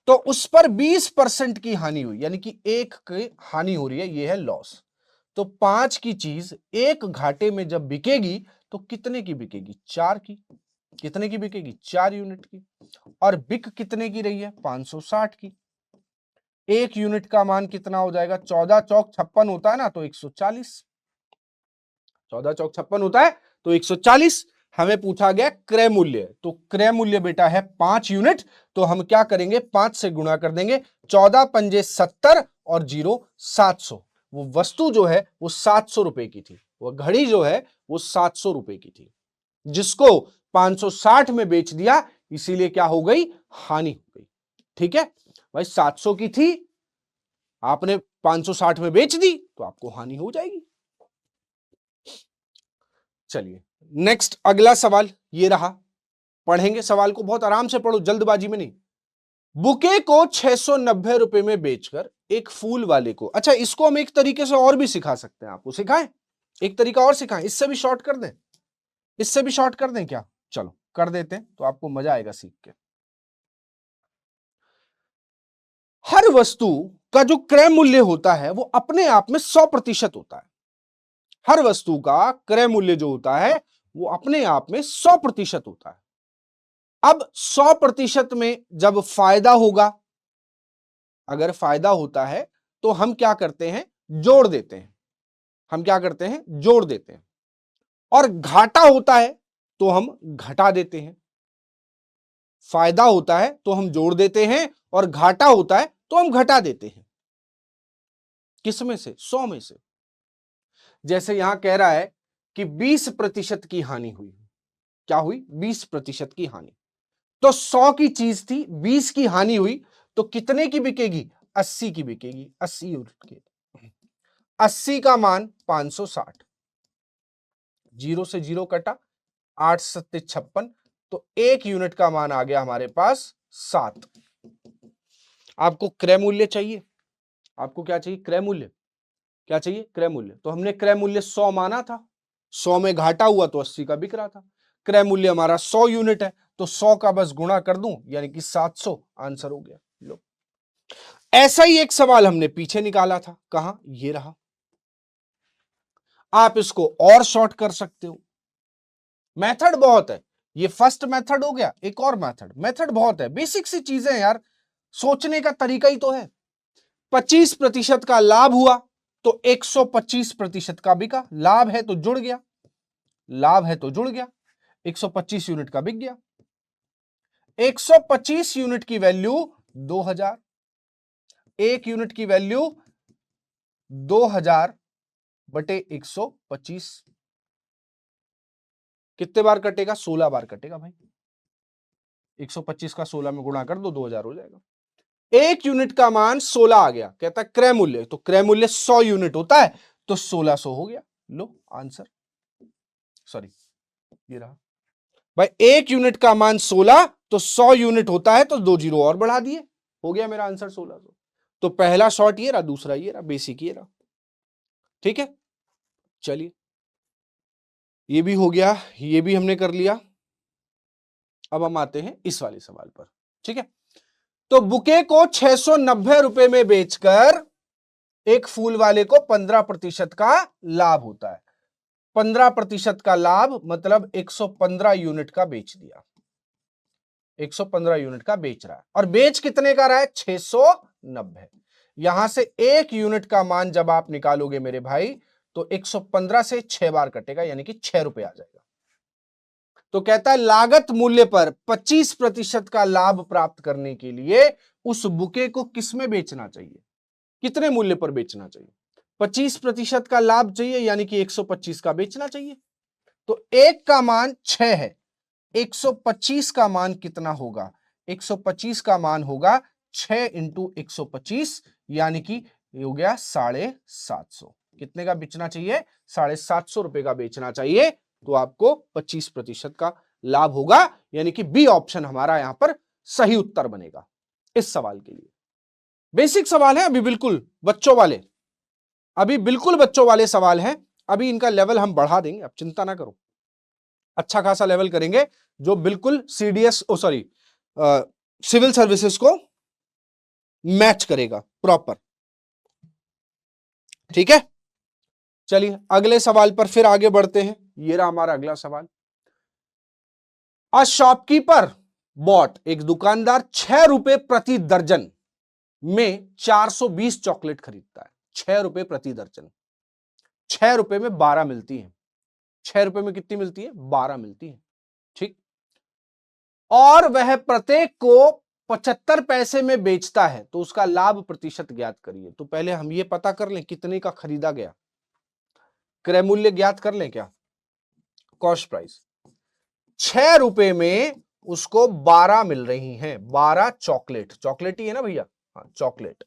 तो उस पर 20% की हानि हुई, यानी कि 1 की हानि हो रही है, ये है लॉस। तो 5 की चीज एक घाटे में जब बिकेगी तो कितने की बिकेगी? 4 की। कितने की बिकेगी? 4 यूनिट की। और बिक कितने की रही है? 560 की। एक यूनिट का मान कितना हो जाएगा? 14 चौक 56 होता है ना, तो 140। 14 चौक 56 होता है तो 140। हमें पूछा गया क्रय मूल्य, तो क्रय मूल्य बेटा है 5 यूनिट। तो हम क्या करेंगे? 5 से गुणा कर देंगे। 14 पंजे 70 और 0 700। वो वस्तु जो है वो 700 रुपए की थी, वो घड़ी जो है वो 700 रुपए की थी, जिसको 560 में बेच दिया, इसीलिए क्या हो गई? हानि हो गई। ठीक है भाई, 700 की थी, आपने 560 में बेच दी तो आपको हानि हो जाएगी। चलिए नेक्स्ट अगला सवाल ये रहा। पढ़ेंगे सवाल को, बहुत आराम से पढ़ो, जल्दबाजी में नहीं। बुके को 690 रुपए में बेचकर एक फूल वाले को, अच्छा इसको हम एक तरीके से और भी सिखा सकते हैं, आपको सिखाएं? एक तरीका और सिखाएं, इससे भी शॉर्ट कर दें? इससे भी शॉर्ट कर दें क्या? चलो कर देते हैं, तो आपको मजा आएगा सीख के। हर वस्तु का जो क्रय मूल्य होता है वो अपने आप में 100% होता है। हर वस्तु का क्रय मूल्य जो होता है वो अपने आप में 100% होता है। अब 100% में जब फायदा होगा, अगर फायदा होता है तो हम क्या करते हैं? जोड़ देते हैं। हम क्या करते हैं? जोड़ देते हैं। और घाटा होता है तो हम घटा देते हैं। फायदा होता है तो हम जोड़ देते हैं, और घाटा होता है तो हम घटा देते हैं। किस में से? 100 में से। जैसे यहां कह रहा है कि 20% की हानि हुई। क्या हुई? 20% की हानि। तो 100 की चीज थी, 20 की हानि हुई, तो कितने की बिकेगी? 80 की बिकेगी। 80 यूनिट की। 80 का मान 560, 0 से 0 कटा, 8 सत्ते 56, तो 1 यूनिट का मान आ गया हमारे पास 7। आपको क्रय मूल्य चाहिए? आपको क्या चाहिए? क्रय मूल्य। क्या चाहिए? क्रय मूल्य। तो हमने क्रय मूल्य 100 माना था, 100 में घाटा हुआ तो 80 का बिक रहा था। क्रय मूल्य हमारा 100 यूनिट है, तो 100 का बस गुणा कर दूं, यानी कि 700 आंसर हो गया। लो, ऐसा ही एक सवाल हमने पीछे निकाला था। कहां? ये रहा। आप इसको और शॉर्ट कर सकते हो। मेथड बहुत है, ये फर्स्ट मेथड हो गया, एक और मेथड बहुत है, बेसिक सी चीजें यार, सोचने का तरीका ही तो है। 25% का लाभ हुआ तो 125% का बिका। लाभ है तो जुड़ गया, लाभ है तो जुड़ गया, 125 यूनिट का बिक गया। 125 यूनिट की वैल्यू 2000, एक यूनिट की वैल्यू 2000 बटे 125। कितने बार कटेगा? 16 बार कटेगा भाई। 125 का 16 में गुणा कर दो, 2000 हो जाएगा। एक यूनिट का मान 16 आ गया। कहता है क्रय मूल्य, तो क्रय मूल्य 100 यूनिट होता है, तो 1600 हो गया। लो आंसर, सॉरी ये रहा। भाई 1 यूनिट का मान 16, तो 100 यूनिट होता है तो 2 जीरो और बढ़ा दिए, हो गया मेरा आंसर 1600। तो पहला शॉर्ट ये रहा, दूसरा ये रहा, बेसिक ये रहा। ठीक है, चलिए ये भी हो गया, ये भी हमने कर लिया। अब हम आते हैं इस वाले सवाल पर। ठीक है, तो बुके को 690 रुपए में बेचकर एक फूल वाले को 15% का लाभ होता है। 15% का लाभ मतलब 115 यूनिट का बेच दिया, 115 यूनिट का बेच रहा है, और बेच कितने का रहा है? 690। यहां से 1 यूनिट का मान जब आप निकालोगे मेरे भाई, तो 115 से 6 बार कटेगा, यानी कि 6 रुपए आ जाएगा। तो कहता है लागत मूल्य पर 25% का लाभ प्राप्त करने के लिए उस बुके को किस में बेचना चाहिए, कितने मूल्य पर बेचना चाहिए? 25% का लाभ चाहिए, यानी कि 125 का बेचना चाहिए। तो 1 का मान 6 है, 125 का मान कितना होगा? 125 का मान होगा 6 इंटू 125, यानी कि हो गया 750। कितने का बेचना चाहिए? 750 रुपए का बेचना चाहिए, तो आपको 25% का लाभ होगा, यानी कि बी ऑप्शन हमारा यहां पर सही उत्तर बनेगा इस सवाल के लिए। बेसिक सवाल है, अभी बिल्कुल बच्चों वाले, अभी बिल्कुल बच्चों वाले सवाल हैं। अभी इनका लेवल हम बढ़ा देंगे, अब चिंता ना करो, अच्छा खासा लेवल करेंगे जो बिल्कुल सीडीएस सिविल सर्विसेज को मैच करेगा प्रॉपर। ठीक है, चलिए अगले सवाल पर फिर आगे बढ़ते हैं। ये रहा हमारा अगला सवाल। अ शॉपकीपर बॉट, एक दुकानदार 6 रुपए प्रति दर्जन में 420 चॉकलेट खरीदता है। 6 रुपए प्रति दर्जन, 6 रुपए में 12 मिलती है। 6 रुपए में कितनी मिलती है? 12 मिलती है। ठीक, और वह प्रत्येक को 75 पैसे में बेचता है, तो उसका लाभ प्रतिशत ज्ञात करिए। तो पहले हम ये पता कर लें कितने का खरीदा गया, क्रय मूल्य ज्ञात कर लें क्या, कॉस्ट प्राइस। 6 रुपए में उसको 12 मिल रही हैं, 12 चॉकलेट, चॉकलेट ही है ना भैया, हाँ चॉकलेट।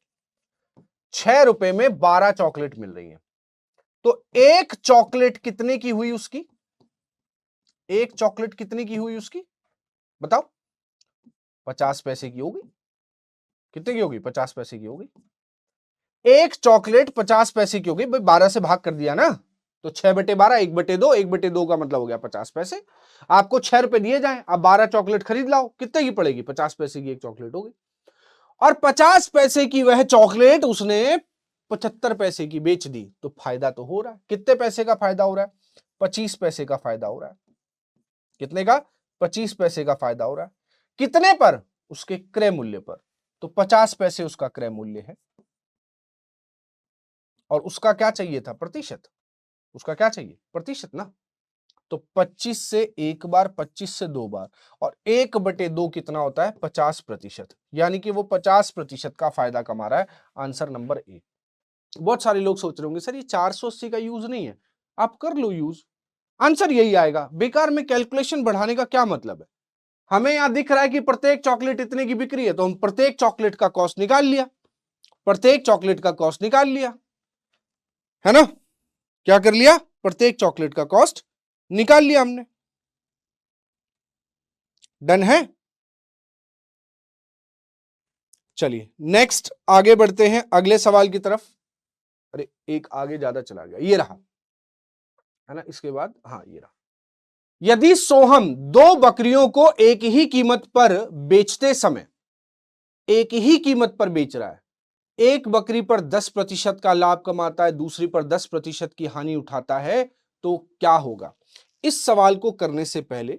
6 रुपए में 12 चॉकलेट मिल रही है, तो एक चॉकलेट कितने की हुई उसकी? एक चॉकलेट कितने की हुई उसकी, बताओ? 50 पैसे की होगी। कितने की होगी? 50 पैसे की होगी। एक चॉकलेट 50 पैसे की होगी भाई, 12 से भाग कर दिया ना, तो 6/12, 1/2, 1/2 का मतलब हो गया 50 पैसे। आपको 6 रुपए दिए जाए, आप 12 चॉकलेट खरीद लाओ, कितने की पड़ेगी? 50 पैसे की एक चॉकलेट होगी। और 50 पैसे की वह चॉकलेट उसने 75 पैसे की बेच दी, तो फायदा तो हो रहा है। कितने पैसे का फायदा हो रहा है? 25 पैसे का फायदा हो रहा है। कितने का? 25 पैसे का फायदा हो रहा है। कितने पर? उसके क्रय मूल्य पर। तो 50 पैसे उसका क्रय मूल्य है, और उसका क्या चाहिए था? प्रतिशत। उसका क्या चाहिए? प्रतिशत ना। तो 25 से एक बार, 25 से 2 बार, और 1/2 कितना होता है? 50%, यानी कि वो 50% का फायदा कमा रहा है। Answer number A. बहुत सारे लोग सोच रहे होंगे सर ये 480 का यूज नहीं है, आप कर लो यूज, आंसर यही आएगा। बेकार में कैलकुलेशन बढ़ाने का क्या मतलब है? हमें यहां दिख रहा है कि प्रत्येक चॉकलेट इतने की बिक्री है, तो हम प्रत्येक चॉकलेट का कॉस्ट निकाल लिया, प्रत्येक चॉकलेट का कॉस्ट निकाल लिया, है ना? क्या कर लिया? प्रत्येक चॉकलेट का कॉस्ट निकाल लिया हमने। डन है? चलिए नेक्स्ट आगे बढ़ते हैं अगले सवाल की तरफ। अरे एक आगे ज्यादा चला गया, ये रहा, है ना? इसके बाद हाँ ये रहा। यदि सोहम 2 बकरियों को एक ही कीमत पर बेचते समय, एक ही कीमत पर बेच रहा है, एक बकरी पर 10% का लाभ कमाता है, दूसरी पर 10% की हानि उठाता है, तो क्या होगा? इस सवाल को करने से पहले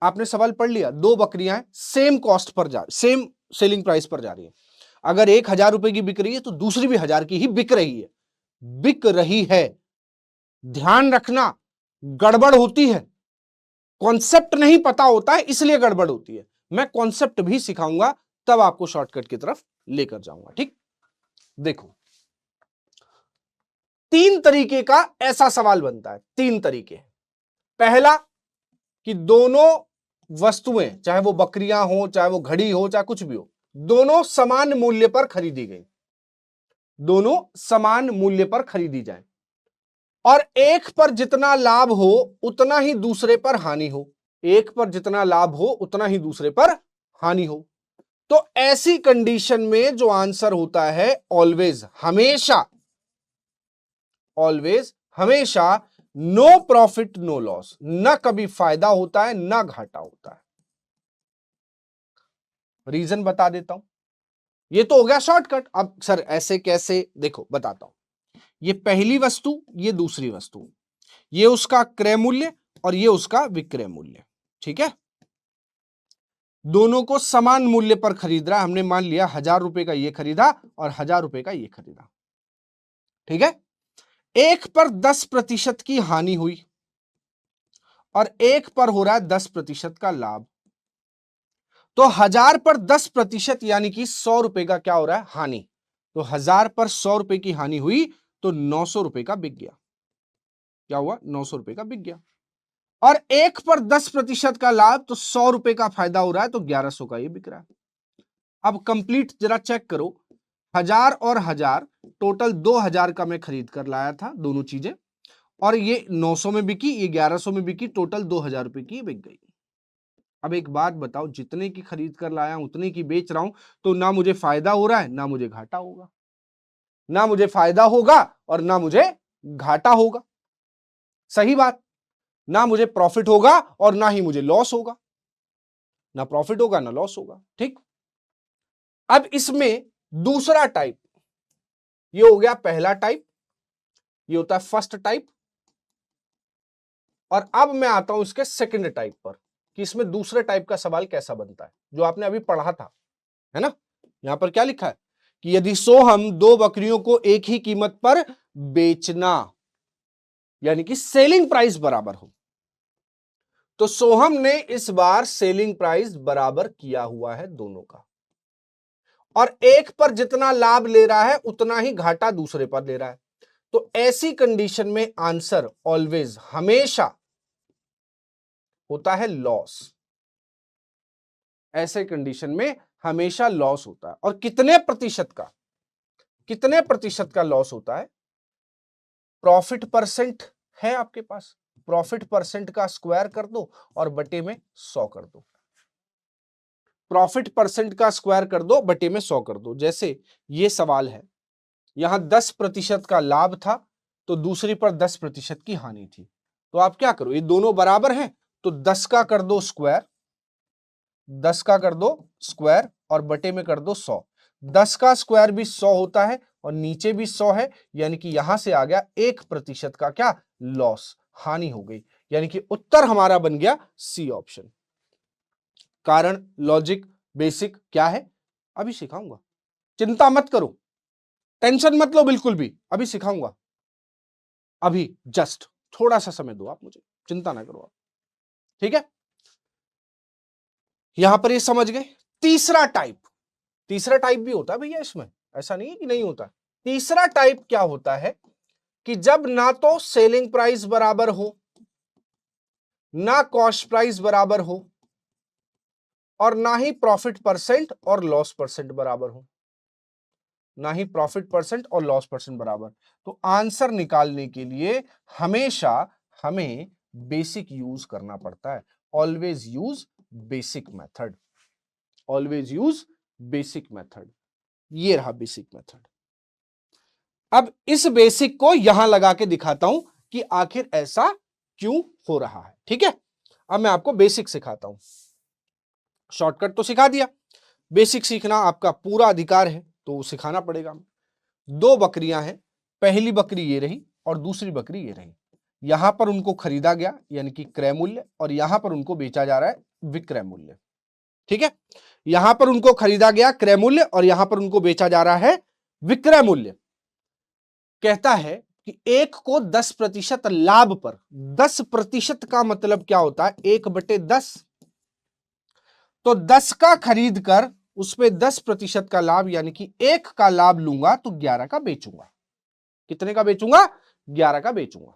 आपने सवाल पढ़ लिया, 2 बकरियां same cost per same selling price पर जा रही है। अगर एक 1000 रुपए की बिक रही है, तो दूसरी भी 1000 की ही बिक रही है, बिक रही है। ध्यान रखना, गड़बड़ होती है, कॉन्सेप्ट नहीं पता होता है, इसलिए गड़बड़ होती है। मैं कॉन्सेप्ट भी सिखाऊंगा, तब आपको शॉर्टकट की तरफ लेकर जाऊंगा। ठीक, देखो 3 तरीके का ऐसा सवाल बनता है, 3 तरीके। पहला कि दोनों वस्तुएं, चाहे वो बकरियां हो, चाहे वो घड़ी हो, चाहे कुछ भी हो, दोनों समान मूल्य पर खरीदी गई, दोनों समान मूल्य पर खरीदी जाए, और एक पर जितना लाभ हो उतना ही दूसरे पर हानि हो। एक पर जितना लाभ हो उतना ही दूसरे पर हानि हो। तो ऐसी कंडीशन में जो आंसर होता है ऑलवेज, हमेशा, ऑलवेज, हमेशा नो प्रॉफिट नो लॉस, ना कभी फायदा होता है ना घाटा होता है। रीजन बता देता हूं, ये तो हो गया शॉर्टकट। अब सर ऐसे कैसे, देखो बताता हूं। ये पहली वस्तु, ये दूसरी वस्तु, ये उसका क्रय मूल्य और ये उसका विक्रय मूल्य, ठीक है। दोनों को समान मूल्य पर खरीद रहा है, हमने मान लिया 1000 रुपए का ये खरीदा और 1000 रुपए का ये खरीदा, ठीक है। एक पर 10% की हानि हुई और एक पर हो रहा है 10% का लाभ। तो 1000 पर 10% यानी कि 100 रुपए का क्या हो रहा है, हानि। तो 1000 पर 100 रुपए की हानि हुई तो 900 रुपए का बिक गया। क्या हुआ, 900 रुपए का बिक गया। और एक पर 10% का लाभ, तो 100 रुपए का फायदा हो रहा है, तो 1100 का ये बिक रहा है। अब कंप्लीट जरा चेक करो, 1000 और 1000 टोटल 2000 का मैं खरीद कर लाया था दोनों चीजें, और ये 900 में बिकी, ये 1100 में बिकी, टोटल 2000 रुपए की बिक गई। अब एक बात बताओ, जितने की खरीद कर लाया उतने की बेच रहा हूं, तो ना मुझे फायदा हो रहा है ना मुझे घाटा होगा, ना मुझे फायदा होगा और ना मुझे घाटा होगा। सही बात, ना मुझे प्रॉफिट होगा और ना ही मुझे लॉस होगा, ना प्रॉफिट होगा ना लॉस होगा, ठीक। अब इसमें दूसरा टाइप, ये हो गया पहला टाइप, ये होता है फर्स्ट टाइप। और अब मैं आता हूं इसके सेकंड टाइप पर, कि इसमें दूसरे टाइप का सवाल कैसा बनता है, जो आपने अभी पढ़ा था, है ना। यहां पर क्या लिखा है कि यदि सोहम दो बकरियों को एक ही कीमत पर बेचना, यानी कि सेलिंग प्राइस बराबर हो, तो सोहम ने इस बार सेलिंग प्राइस बराबर किया हुआ है दोनों का, और एक पर जितना लाभ ले रहा है उतना ही घाटा दूसरे पर ले रहा है। तो ऐसी कंडीशन में आंसर ऑलवेज, हमेशा होता है लॉस। ऐसे कंडीशन में हमेशा लॉस होता है। और कितने प्रतिशत का, कितने प्रतिशत का लॉस होता है? प्रॉफिट परसेंट है आपके पास, प्रॉफिट परसेंट का स्क्वायर कर दो और बटे में 100 कर दो। प्रॉफिट परसेंट का स्क्वायर कर दो, बटे में 100 कर दो। जैसे ये सवाल है, यहां 10% का लाभ था, तो दूसरी पर 10% की हानि थी। तो आप क्या करो, ये दोनों बराबर हैं, तो 10 का कर दो स्क्वायर, 10 का कर दो स्क्वायर और बटे में कर दो 100। 10 का स्क्वायर भी 100 होता है और नीचे भी 100 है, यानी कि यहां से आ गया 1% का क्या, लॉस, हानि हो गई। यानी कि उत्तर हमारा बन गया सी ऑप्शन। कारण, लॉजिक, बेसिक क्या है अभी सिखाऊंगा, चिंता मत करो, टेंशन मत लो बिल्कुल भी, अभी सिखाऊंगा। अभी जस्ट थोड़ा सा समय दो आप मुझे, चिंता ना करो आप, ठीक है। यहां पर ये समझ गए। तीसरा टाइप, तीसरा टाइप भी होता है भैया इसमें, ऐसा नहीं है कि नहीं होता। तीसरा टाइप क्या होता है कि जब ना तो सेलिंग प्राइस बराबर हो, ना कॉस्ट प्राइस बराबर हो, और ना ही प्रॉफिट परसेंट और लॉस परसेंट बराबर हो, ना ही प्रॉफिट परसेंट और लॉस परसेंट बराबर। तो आंसर निकालने के लिए हमेशा हमें बेसिक यूज करना पड़ता है। Always use basic method, always use basic method. ये रहा बेसिक मेथड। अब इस बेसिक को यहां लगा के दिखाता हूं कि आखिर ऐसा क्यों हो रहा है, ठीक है। अब मैं आपको बेसिक सिखाता हूं, शॉर्टकट तो सिखा दिया, बेसिक सीखना आपका पूरा अधिकार है, तो सिखाना पड़ेगा। दो बकरियां हैं, पहली बकरी ये रही और दूसरी बकरी ये रही। यहां पर उनको खरीदा गया यानी कि क्रय मूल्य, और यहां पर उनको बेचा जा रहा है विक्रय मूल्य, ठीक है। यहां पर उनको खरीदा गया क्रय मूल्य और यहां पर उनको बेचा जा रहा है विक्रय मूल्य। कहता है कि एक को 10% लाभ पर, 10% का मतलब क्या होता है, 1/10। तो 10 का खरीद कर उस पे 10% का लाभ, यानी कि 1 का लाभ लूंगा तो 11 का बेचूंगा। कितने का बेचूंगा, 11 का बेचूंगा।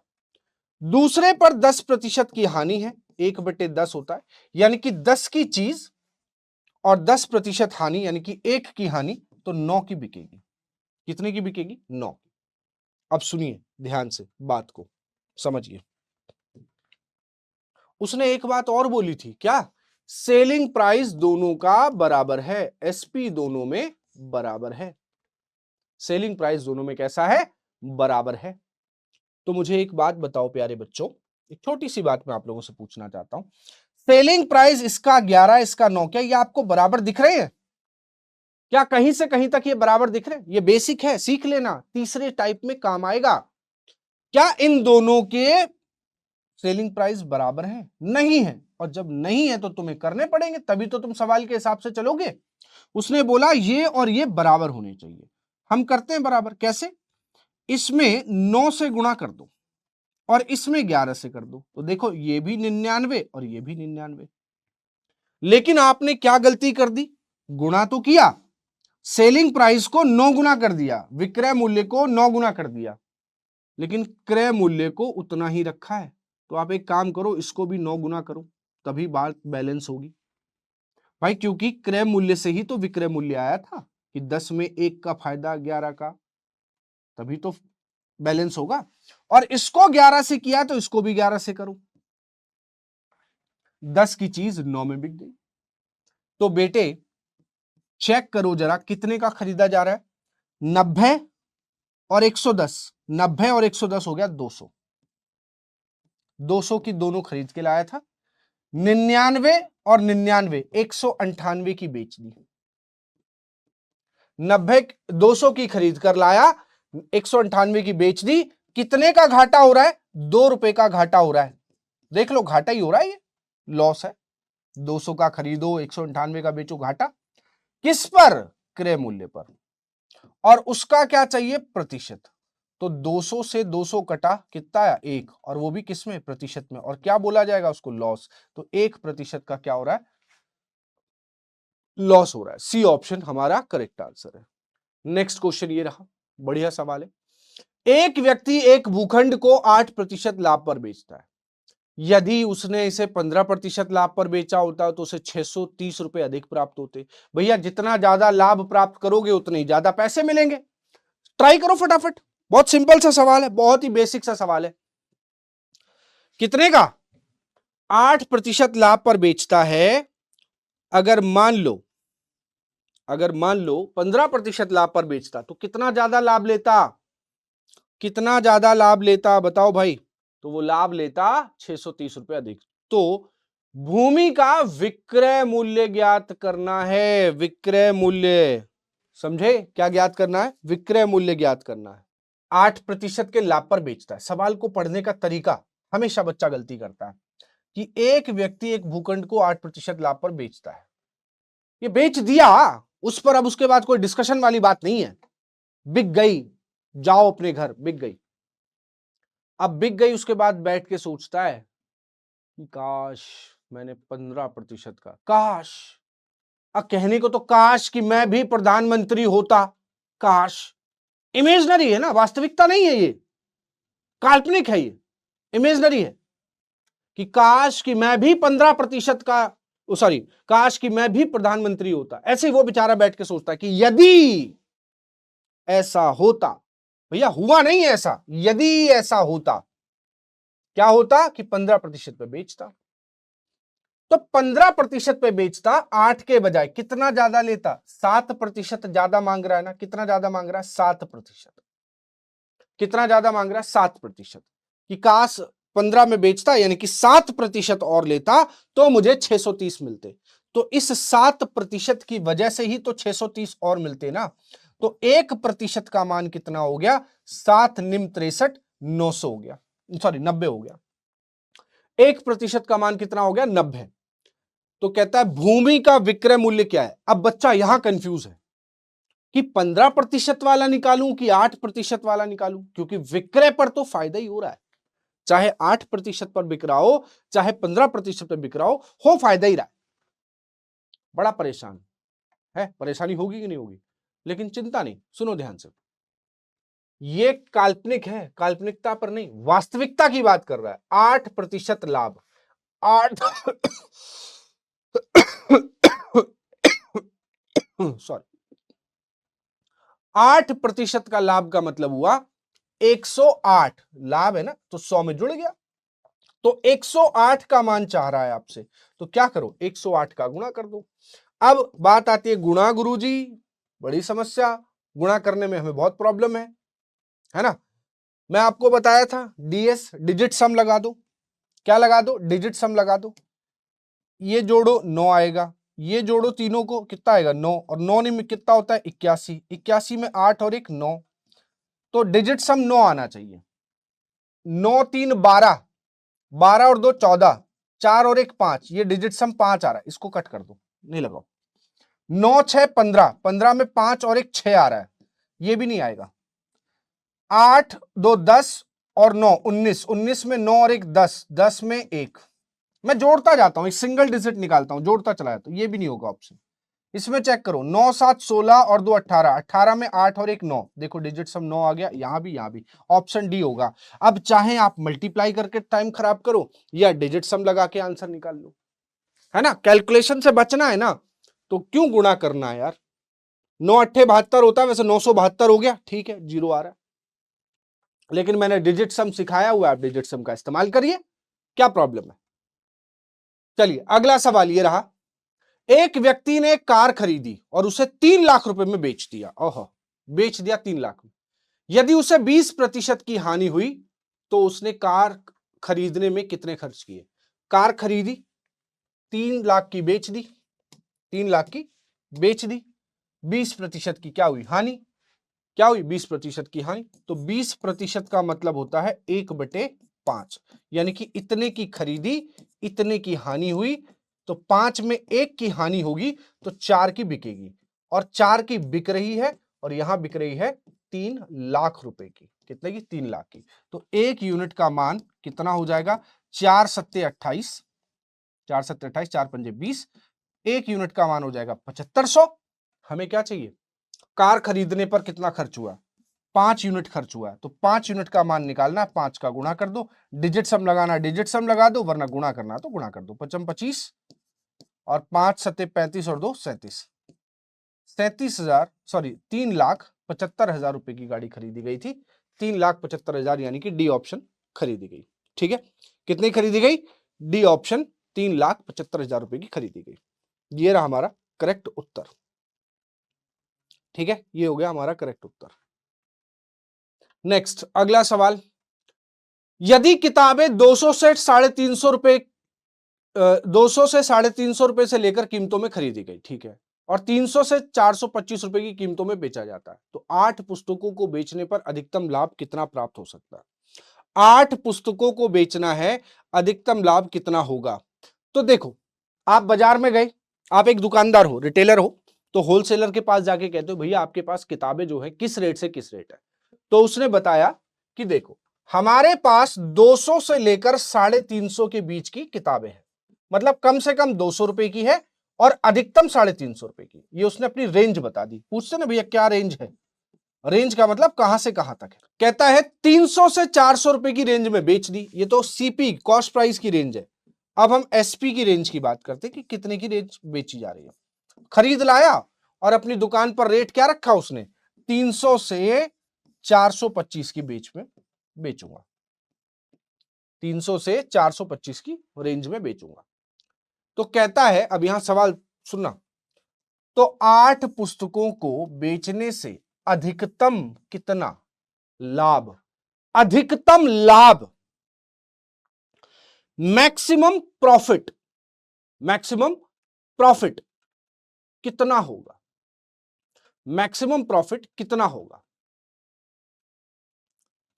दूसरे पर 10% की हानि है, 1/10 होता है, यानी कि 10 की चीज और 10% हानि, यानी कि 1 की हानि, तो 9 की बिकेगी। कितने की बिकेगी, 9। अब सुनिए ध्यान से बात को समझिए। उसने एक बात और बोली थी, क्या? सेलिंग प्राइस दोनों का बराबर है, एसपी दोनों में बराबर है। सेलिंग प्राइस दोनों में कैसा है? बराबर है। तो मुझे एक बात बताओ प्यारे बच्चों, एक छोटी सी बात मैं आप लोगों से पूछना चाहता हूं। सेलिंग प्राइस इसका 11, इसका 9, क्या ये आपको बराबर दिख रहे हैं? क्या कहीं से कहीं तक ये बराबर दिख रहे हैं? ये बेसिक है, सीख लेना, तीसरे टाइप में काम आएगा। क्या इन दोनों के सेलिंग प्राइस बराबर है? नहीं है। और जब नहीं है तो तुम्हें करने पड़ेंगे, तभी तो तुम सवाल के हिसाब से चलोगे। उसने बोला ये और ये बराबर होने चाहिए। हम करते हैं बराबर, कैसे? इसमें 9 से गुणा कर दो और इसमें 11 से कर दो, तो देखो ये भी 99 और ये भी 99। लेकिन आपने क्या गलती कर दी? गुणा तो किया, सेलिंग प्राइस को 9 गुना कर दिया, विक्रय मूल्य को 9 गुना कर दिया, लेकिन क्रय मूल्य को उतना ही रखा है। तो आप एक काम करो, इसको भी 9 गुना करो, तभी बात बैलेंस होगी भाई, क्योंकि क्रय मूल्य से ही तो विक्रय मूल्य आया था कि 10 में 1 का फायदा 11 का, तभी तो बैलेंस होगा। और इसको 11 से किया तो इसको भी 11 से करो, 10 की चीज 9 में बिक गई। तो बेटे चेक करो जरा, कितने का खरीदा जा रहा है? 90 और 110, 90 और 110 हो गया 200। 200 की दोनों खरीद के लाया था, 99 और 99 198 की बेच दी। 90 200 की खरीद कर लाया, 198 की बेच दी। कितने का घाटा हो रहा है? 2 रुपए का घाटा हो रहा है। देख लो, घाटा ही हो रहा है, ये लॉस है। 200 का खरीदो, 198 का बेचो, घाटा किस पर? क्रय मूल्य पर। और उसका क्या चाहिए? प्रतिशत। तो 200 से 200 कटा, कितना आया? 1, और वो भी किस में? प्रतिशत में। और क्या बोला जाएगा उसको? लॉस। तो 1% का क्या हो रहा है? लॉस हो रहा है। सी ऑप्शन हमारा करेक्ट आंसर है। नेक्स्ट क्वेश्चन ये रहा, बढ़िया सवाल है। एक व्यक्ति एक भूखंड को 8% लाभ पर बेचता है। यदि उसने इसे 15% लाभ पर बेचा होता तो उसे 630 रुपए अधिक प्राप्त होते। भैया जितना ज्यादा लाभ प्राप्त करोगे उतने ही ज्यादा पैसे मिलेंगे। ट्राई करो फटाफट, बहुत सिंपल सा सवाल है, बहुत ही बेसिक सा सवाल है। कितने का? 8% लाभ पर बेचता है। अगर मान लो 15% लाभ पर बेचता तो कितना ज्यादा लाभ लेता? कितना ज्यादा लाभ लेता बताओ भाई? तो वो लाभ लेता 630 रुपए अधिक। तो भूमि का विक्रय मूल्य ज्ञात करना है, विक्रय मूल्य, समझे? क्या ज्ञात करना है? विक्रय मूल्य ज्ञात करना है। 8% के लाभ पर बेचता है। सवाल को पढ़ने का तरीका, हमेशा बच्चा गलती करता है कि एक व्यक्ति एक भूखंड को 8% लाभ पर बेचता है। ये बेच दिया, उस पर अब उसके बाद कोई डिस्कशन वाली बात नहीं है, बिक गई, जाओ अपने घर, बिक गई। अब बिक गई, उसके बाद बैठ के सोचता है कि काश मैंने 15% का, काश, अब कहने को तो काश कि मैं भी प्रधानमंत्री होता, काश। इमेजनरी है ना, वास्तविकता नहीं है, ये काल्पनिक है, ये इमेजनरी है कि काश कि मैं भी 15% का, सॉरी, काश कि मैं भी प्रधानमंत्री होता। ऐसे ही वो बेचारा बैठ के सोचता है कि यदि ऐसा होता। भैया हुआ नहीं है ऐसा, यदि ऐसा होता क्या होता? कि 15% पे बेचता। तो 15% पे बेचता, 8 के बजाय कितना ज्यादा लेता? 7% ज्यादा मांग रहा है ना? कितना ज्यादा मांग रहा है? 7%। कितना ज्यादा मांग रहा है? 7%। कि काश 15 में बेचता, यानी कि 7% और लेता तो मुझे 630 मिलते। तो इस 7% की वजह से ही तो 630 और मिलते ना। तो 1% का मान कितना हो गया? 7 निम 63, 900 हो गया, सॉरी 90 हो गया। 1% का मान कितना हो गया? 90। तो कहता है भूमि का विक्रय मूल्य क्या है? अब बच्चा यहां कंफ्यूज है कि 15% वाला निकालूं कि 8% वाला निकालूं, क्योंकि विक्रय पर तो फायदा ही हो रहा है। चाहे 8% पर बिक रहा हो, चाहे 15% पर बिक रहा हो फायदा ही रहा है। बड़ा परेशान है, परेशानी होगी कि नहीं होगी? लेकिन चिंता नहीं, सुनो ध्यान से। ये काल्पनिक है, काल्पनिकता पर नहीं, वास्तविकता की बात कर रहा है। 8% लाभ, 8 सॉरी, 8% का लाभ का मतलब हुआ 108 लाभ है ना, तो 100 में जुड़ गया। तो 108 का मान चाह रहा है आपसे, तो क्या करो 108 का गुणा कर दो। अब बात आती है गुणा, गुरुजी बड़ी समस्या, गुणा करने में हमें बहुत प्रॉब्लम है ना। मैं आपको बताया था डीएस, डिजिट सम लगा दो। क्या लगा दो? डिजिट सम लगा दो। ये जोड़ो 9 आएगा, ये जोड़ो तीनों को कितना आएगा 9, और 9 में कितना होता है 81, 81 में 8 और 1 9, तो डिजिट सम 9 आना चाहिए। 9 3 12, 12 और 2 14, 4 और 1 5, ये डिजिट सम 5 आ रहा है, इसको कट कर दो, नहीं लगाओ। 9 6 15, 15 में 5 और 1 6 आ रहा है, ये भी नहीं आएगा। 8 2 10 और 9 19, 19 में 9 और 1 10, 10 में 1, मैं जोड़ता जाता हूं, एक सिंगल डिजिट निकालता हूं, जोड़ता चला जाता हूं, ये भी नहीं होगा ऑप्शन। इसमें चेक करो 9 7 16 और 2 18, 18 में 8 और 1 9, देखो डिजिट सम 9 आ गया, यहां भी, ऑप्शन डी होगा। अब चाहे आप मल्टीप्लाई करके टाइम खराब करो या डिजिट सम लगा के आंसर निकाल लो, है ना। कैलकुलेशन से बचना है ना, तो क्यों गुणा करना है यार। 9 8 72 होता है, वैसे 972 हो गया, ठीक है, 0 आ रहा है, लेकिन मैंने डिजिट सम सिखाया हुआ है, आप डिजिट सम का इस्तेमाल करिए, क्या प्रॉब्लम है। चलिए अगला सवाल ये रहा, एक व्यक्ति ने एक कार खरीदी और उसे 3 लाख रुपए में बेच दिया। ओहो, बेच दिया 3 लाख में। यदि उसे 20% की हानि हुई तो उसने कार खरीदने में कितने खर्च किए। कार खरीदी, 3 लाख की बेच दी, 3 लाख की बेच दी, 20% की क्या हुई हानि, क्या हुई 20% की हानि। तो 20% का मतलब होता है 1/5, यानी कि इतने की खरीदी, इतने की हानि हुई, तो 5 में 1 की हानि होगी तो 4 की बिकेगी, और 4 की बिक रही है, और यहां बिक रही है 3 लाख रुपए की। कितने की? 3 लाख की। तो 1 यूनिट का मान कितना हो जाएगा? 4 सत्ते 28, 4 सत्ते 28, 4 पंजे 20, 1 यूनिट का मान हो जाएगा 7500। हमें क्या चाहिए? कार खरीदने पर कितना खर्च हुआ? 5 यूनिट खर्च हुआ है, तो 5 यूनिट का मान निकालना है, 5 का गुणा कर दो, डिजिट सम लगाना, डिजिट सम लगा दो, वरना गुणा करना तो गुणा कर दो। 55 25 और 5 सत्ते 35 और 2 37, 37,000 सॉरी 3,75,000 रुपए की गाड़ी खरीदी गई थी। 3,75,000 यानी कि डी ऑप्शन खरीदी गई। ठीक है, कितनी खरीदी गई? डी ऑप्शन 3,75,000 रुपए की खरीदी गई। ये रहा हमारा करेक्ट उत्तर। ठीक है, ये हो गया हमारा करेक्ट उत्तर। नेक्स्ट अगला सवाल, यदि किताबें 200 से 350 रुपए 200 से 350 रुपए से लेकर कीमतों में खरीदी गई, ठीक है, और 300 से 425 रुपए की कीमतों में बेचा जाता है, तो 8 पुस्तकों को बेचने पर अधिकतम लाभ कितना प्राप्त हो सकता है? 8 पुस्तकों को बेचना है, अधिकतम लाभ कितना होगा? तो देखो, आप बाजार में गए, आप एक दुकानदार हो, रिटेलर हो, तो होलसेलर के पास जाके कहते हो भैया आपके पास किताबें जो है किस रेट से किस रेट है, तो उसने बताया कि देखो हमारे पास 200 से लेकर 350 के बीच की किताबें हैं, मतलब कम से कम 200 रुपए की है और अधिकतम 350 रुपए की। ये उसने अपनी रेंज बता दी। पूछते ना भैया क्या रेंज है, रेंज का मतलब कहां से कहां तक है। कहता है 300 से 400 रुपए की रेंज में बेच दी, ये तो सीपी कॉस्ट प्राइस की रेंज है। अब हम एसपी की रेंज की बात करते हैं कि कितने की रेंज बेची जा रही है। खरीद लाया और अपनी दुकान पर रेट क्या रखा उसने? 300 से 425 की बीच में बेचूंगा, 300 से 425 की रेंज में बेचूंगा। तो कहता है, अब यहां सवाल सुनना, तो 8 पुस्तकों को बेचने से अधिकतम कितना लाभ, अधिकतम लाभ, मैक्सिमम प्रॉफिट, मैक्सिमम प्रॉफिट कितना होगा? मैक्सिमम प्रॉफिट कितना होगा?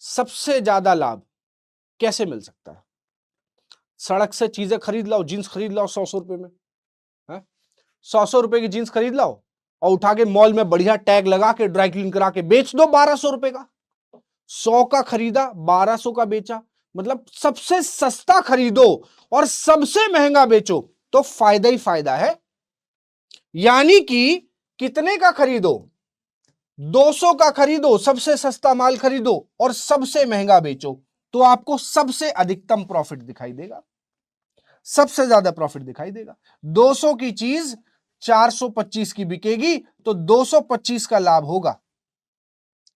सबसे ज्यादा लाभ कैसे मिल सकता है? सड़क से चीजें खरीद लाओ, जींस खरीद लाओ 100 रुपए में, 100 रुपए की जींस खरीद लाओ और उठा के मॉल में बढ़िया टैग लगा के ड्राई क्लीन करा के बेच दो 1200 रुपए का। 100 का खरीदा 1200 का बेचा, मतलब सबसे सस्ता खरीदो और सबसे महंगा बेचो तो फायदा ही फायदा है। यानी कि कितने का खरीदो? 200 का खरीदो, सबसे सस्ता माल खरीदो और सबसे महंगा बेचो, तो आपको सबसे अधिकतम प्रॉफिट दिखाई देगा, सबसे ज्यादा प्रॉफिट दिखाई देगा। 200 की चीज 425 की बिकेगी तो 225 का लाभ होगा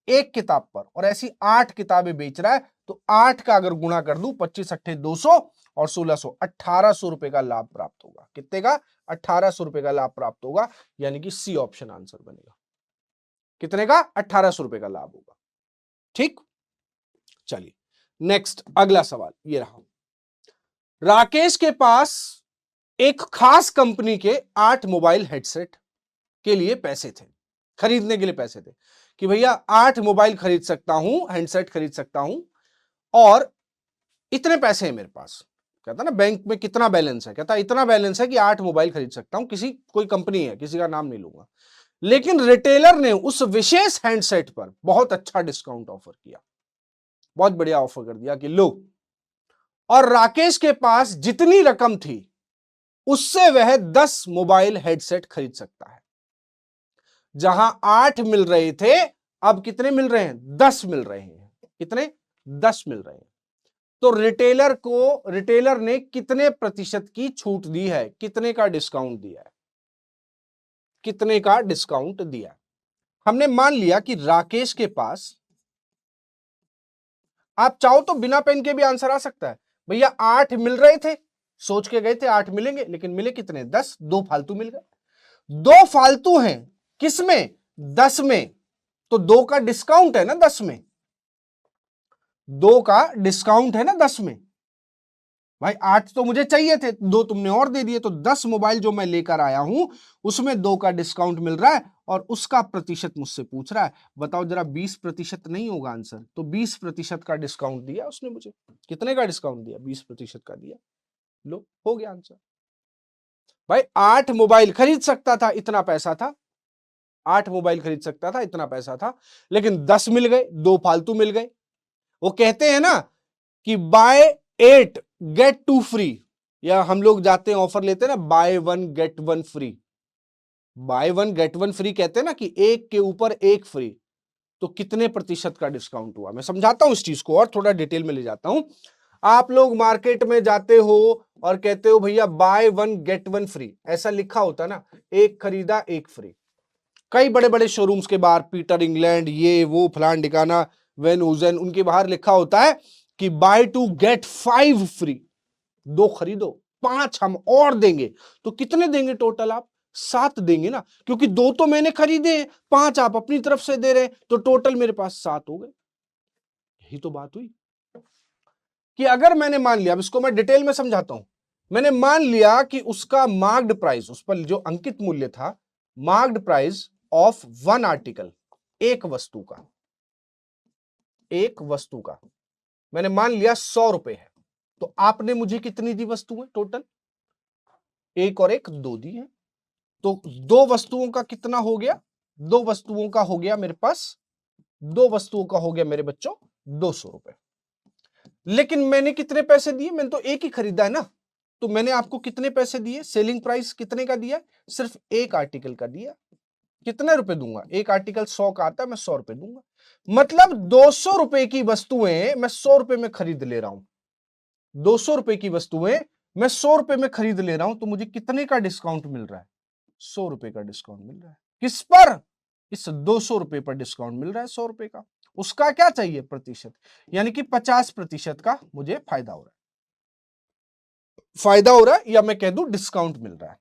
एक किताब पर, और ऐसी 8 किताबें बेच रहा है तो 8 का अगर गुणा कर दूं 25 अट्ठे 200 और 1600, 1800 रुपए का लाभ प्राप्त होगा। कितने का? 1800 रुपए का लाभ प्राप्त होगा, यानी कि सी ऑप्शन आंसर बनेगा। कितने का? 1800 रुपए का लाभ होगा। ठीक, चलिए नेक्स्ट अगला सवाल ये रहा। राकेश के पास एक खास कंपनी के 8 मोबाइल हेडसेट के लिए पैसे थे, खरीदने के लिए पैसे थे कि भैया 8 मोबाइल खरीद सकता हूं, हैंडसेट खरीद सकता हूं और इतने पैसे हैं मेरे पास। कहता ना बैंक में कितना बैलेंस है, कहता इतना बैलेंस है कि 8 मोबाइल खरीद सकता हूं, किसी कोई कंपनी है, किसी का नाम नहीं लूंगा। लेकिन रिटेलर ने उस विशेष हैंडसेट पर बहुत अच्छा डिस्काउंट ऑफर किया, बहुत बढ़िया ऑफर कर दिया कि लो, और राकेश के पास जितनी रकम थी उससे वह 10 मोबाइल हेडसेट खरीद सकता है। जहां 8 मिल रहे थे, अब कितने मिल रहे हैं? 10 मिल रहे हैं। कितने? 10 मिल रहे हैं। तो रिटेलर ने कितने प्रतिशत की छूट दी है, कितने का डिस्काउंट दिया है, कितने का डिस्काउंट दिया है? हमने मान लिया कि राकेश के पास, आप चाहो तो बिना पेन के भी आंसर आ सकता है। भैया 8 मिल रहे थे, सोच के गए थे 8 मिलेंगे, लेकिन मिले कितने? 10, 2 फालतू मिल गए। 2 फालतू हैं किसमें? 10 में। तो 2 का डिस्काउंट है ना 10 में, 2 का डिस्काउंट है ना 10 में। भाई 8 तो मुझे चाहिए थे, 2 तुमने और दे दिए, तो 10 मोबाइल जो मैं लेकर आया हूं उसमें 2 का डिस्काउंट मिल रहा है और उसका प्रतिशत मुझसे पूछ रहा है। बताओ जरा, 20% नहीं होगा आंसर? तो 20% का डिस्काउंट दिया उसने मुझे। कितने का डिस्काउंट दिया? 20% का दिया। लो, हो गया आंसर। भाई 8 मोबाइल खरीद सकता था, इतना पैसा था, 8 मोबाइल खरीद सकता था, इतना पैसा था, लेकिन 10 मिल गए, 2 फालतू मिल गए। वो कहते हैं ना कि बाय 8 गेट 2 फ्री, या हम लोग जाते हैं ऑफर लेते हैं ना, buy 1 get 1 free, buy 1 get 1 free कहते हैं ना कि एक के ऊपर एक फ्री। तो कितने प्रतिशत का डिस्काउंट हुआ? मैं समझाता हूं इस चीज को और थोड़ा डिटेल में ले जाता हूं। आप लोग मार्केट में जाते हो और कहते हो भैया बाय 1 गेट 1 फ्री, ऐसा लिखा होता ना, एक खरीदा एक फ्री। कई बड़े बड़े शोरूम्स के बाहर, पीटर इंग्लैंड, ये वो फलान ठिकाना, वेन उजन, उनके बाहर लिखा होता है कि बाय 2 गेट 5 फ्री, 2 खरीदो 5 हम और देंगे। तो कितने देंगे टोटल? आप 7 देंगे ना, क्योंकि 2 तो मैंने खरीदे, 5 आप अपनी तरफ से दे रहे, तो टोटल मेरे पास 7 हो गए। यही तो बात हुई कि अगर मैंने मान लिया, अब इसको मैं डिटेल में समझाता हूं, मैंने मान लिया कि उसका मार्क्ड प्राइस, उस पर जो अंकित मूल्य था, मार्क्ड प्राइस ऑफ 1 आर्टिकल, एक वस्तु का, एक वस्तु का मैंने मान लिया 100 रुपए है। तो आपने मुझे कितनी दी वस्तुएं टोटल? एक और एक 2 दी है। तो 2 वस्तुओं का कितना हो गया? 2 वस्तुओं का हो गया मेरे पास, 2 वस्तुओं का हो गया मेरे बच्चों 200 रुपए। लेकिन मैंने कितने पैसे दिए? मैंने तो एक ही खरीदा है ना, तो मैंने आपको कितने पैसे दिए? सेलिंग प्राइस कितने का दिया? सिर्फ एक आर्टिकल का दिया। कितने रुपए दूंगा? एक आर्टिकल 100 का आता है, मैं 100 रुपए दूंगा। मतलब 200 रुपए की वस्तुएं मैं 100 रुपए में खरीद ले रहा हूं। 200 रुपए की वस्तुएं मैं 100 रुपए में खरीद ले रहा हूं, तो मुझे कितने का डिस्काउंट मिल रहा है? 100 रुपए का डिस्काउंट मिल रहा है। किस पर? इस 200 रुपए पर डिस्काउंट मिल रहा है 100 रुपए का। उसका क्या चाहिए? प्रतिशत, यानी कि 50% का मुझे फायदा हो रहा है। फायदा हो रहा है, या मैं कह दूं डिस्काउंट मिल रहा है।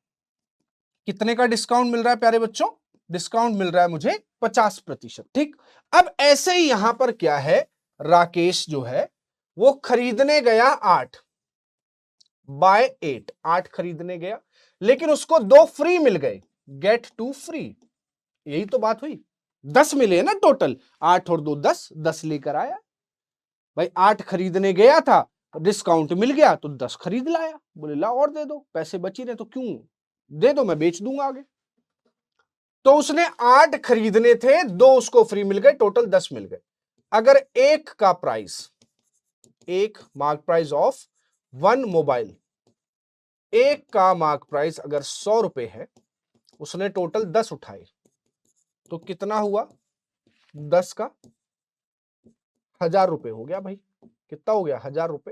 कितने का डिस्काउंट मिल रहा है प्यारे बच्चों? डिस्काउंट मिल रहा है मुझे 50%। ठीक, अब ऐसे ही यहां पर क्या है, राकेश जो है वो खरीदने गया 8 बाय 8, 8 खरीदने गया, लेकिन उसको 2 फ्री मिल गए, गेट 2 फ्री। यही तो बात हुई। 10 मिले ना टोटल, 8 और 2 10, 10 लेकर आया। भाई 8 खरीदने गया था, डिस्काउंट मिल गया तो 10 खरीद लाया। बोले ला और दे दो, पैसे बची रहे तो क्यों, दे दो, मैं बेच दूंगा आगे। तो उसने 8 खरीदने थे, 2 उसको फ्री मिल गए, टोटल 10 मिल गए। अगर एक का प्राइस, एक मार्क प्राइस ऑफ 1 मोबाइल, एक का मार्क प्राइस अगर 100 रुपए है, उसने टोटल 10 उठाए, तो कितना हुआ? 10 का 1000 रुपए हो गया। भाई कितना हो गया? 1000 रुपए।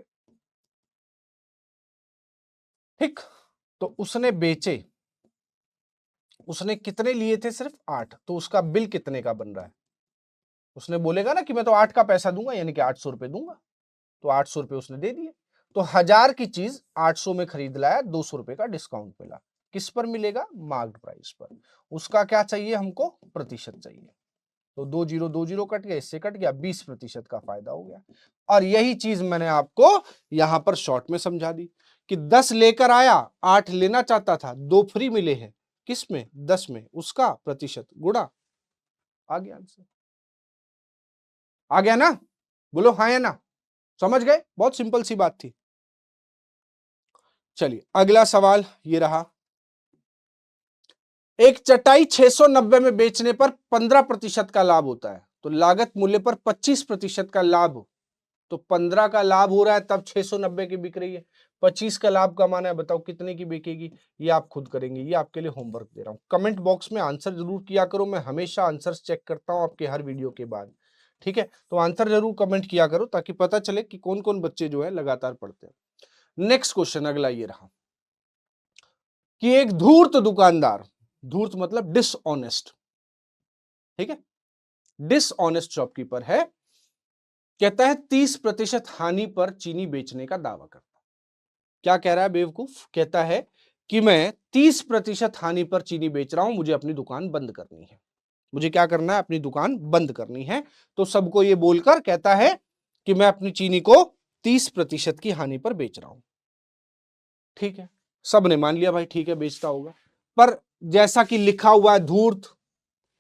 ठीक, तो उसने बेचे, उसने कितने लिए थे? सिर्फ 8। तो उसका बिल कितने का बन रहा है? उसने बोलेगा ना कि मैं तो 8 का पैसा दूंगा, यानी कि 800 रुपए दूंगा, तो 800 रुपए उसने दे दिए। तो 1000 की चीज 800 में खरीद लाया, 200 रुपए का डिस्काउंट मिला, किस पर मिलेगा? मार्क्ड प्राइस पर। उसका क्या चाहिए हमको? प्रतिशत चाहिए। तो 20 कट गया, इससे कट गया, 20% का फायदा हो गया। और यही चीज मैंने आपको यहां पर शॉर्ट में समझा दी कि 10 लेकर आया, 8 लेना चाहता था, 2 फ्री मिले हैं, किस में? 10 में, उसका प्रतिशत गुणा। आ गया आंसर, आ गया ना? बोलो हाँ या ना? समझ गए? बहुत सिंपल सी बात थी। चलिए अगला सवाल ये रहा, एक चटाई 690 में बेचने पर 15% का लाभ होता है, तो लागत मूल्य पर 25% का लाभ, तो 15 का लाभ हो रहा है तब 690 की बिक रही है, 25 का लाभ कमाना है, बताओ कितने की बिकेगी? ये आप खुद करेंगे, ये आपके लिए होमवर्क दे रहा हूं। कमेंट बॉक्स में आंसर जरूर किया करो, मैं हमेशा आंसर्स चेक करता हूं आपके हर वीडियो के बाद, ठीक है? तो आंसर जरूर कमेंट किया करो ताकि पता चले कि कौन कौन बच्चे जो है लगातार पढ़ते हैं। नेक्स्ट क्वेश्चन अगला ये रहा कि एक धूर्त दुकानदार, धूर्त मतलब डिसऑनेस्ट, ठीक है, डिसऑनेस्ट शॉपकीपर है, कहता है 30% हानि पर चीनी बेचने का दावा करता है। क्या कह रहा है बेवकूफ? कहता है कि मैं 30% हानि पर चीनी बेच रहा हूं, मुझे अपनी दुकान बंद करनी है। मुझे क्या करना है? अपनी दुकान बंद करनी है। तो सबको ये बोलकर कहता है कि मैं अपनी चीनी को 30% की हानि पर बेच रहा हूं। ठीक है, सबने मान लिया भाई ठीक है बेचता होगा, पर जैसा कि लिखा हुआ है धूर्त,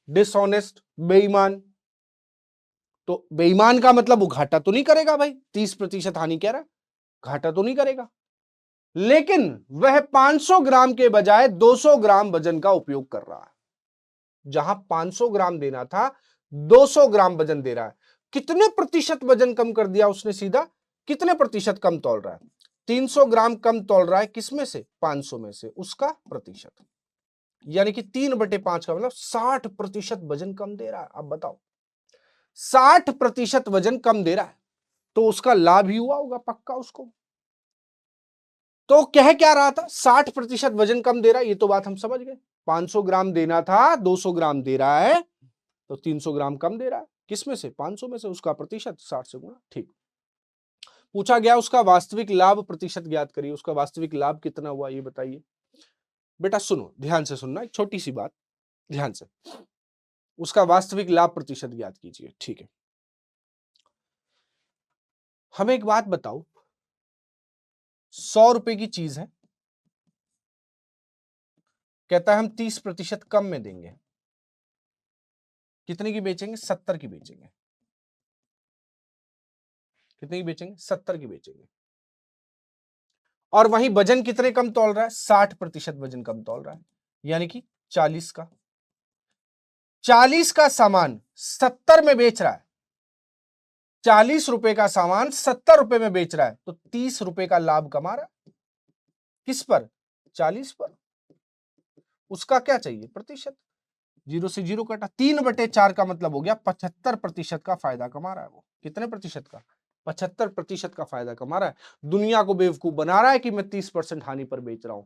डिसऑनेस्ट, बेईमान, तो बेईमान का मतलब वो घाटा तो नहीं करेगा भाई, 30% हानि कह रहा है, घाटा तो नहीं करेगा, लेकिन वह 500 ग्राम के बजाय 200 ग्राम वजन का उपयोग कर रहा है। जहां 500 ग्राम देना था 200 ग्राम वजन दे रहा है। कितने प्रतिशत वजन कम कर दिया उसने? सीधा कितने प्रतिशत कम तौल रहा है? 300 ग्राम कम तौल रहा है, किसमें से? 500 में से, उसका प्रतिशत, यानी कि 3/5 का मतलब 60% वजन कम दे रहा है। अब बताओ 60% वजन कम दे रहा है तो उसका लाभ ही हुआ होगा पक्का उसको। तो कह क्या रहा था? 60% वजन कम दे रहा है, ये तो बात हम समझ गए। 500 ग्राम देना था 200 ग्राम दे रहा है, तो 300 ग्राम कम दे रहा है, किसमें से? 500 में से, उसका प्रतिशत 60 से गुणा। ठीक, पूछा गया उसका वास्तविक लाभ प्रतिशत ज्ञात करिए, उसका वास्तविक लाभ कितना हुआ ये बताइए। बेटा सुनो, ध्यान से सुनना, एक छोटी सी बात ध्यान से, उसका वास्तविक लाभ प्रतिशत ज्ञात कीजिए। ठीक है, हमें एक बात बताओ, 100 रुपए की चीज है, कहता है हम 30% कम में देंगे, कितने की बेचेंगे? 70 की बेचेंगे। कितने की बेचेंगे? 70 की बेचेंगे। और वहीं वजन कितने कम तौल रहा है? 60% वजन कम तौल रहा है, यानी कि 40 का। 40 का सामान 70 में बेच रहा है, 40 रुपए का सामान 70 रुपए में बेच रहा है, तो 30 रुपए का लाभ कमा रहा है। किस पर? 40 पर। उसका क्या चाहिए? प्रतिशत। 0 से 0 कटा, 3/4 का मतलब हो गया 75% का फायदा कमा रहा है वो। कितने प्रतिशत का? 75% का फायदा कमा रहा है। दुनिया को बेवकूफ बना रहा है कि मैं 30% हानि पर बेच रहा हूं।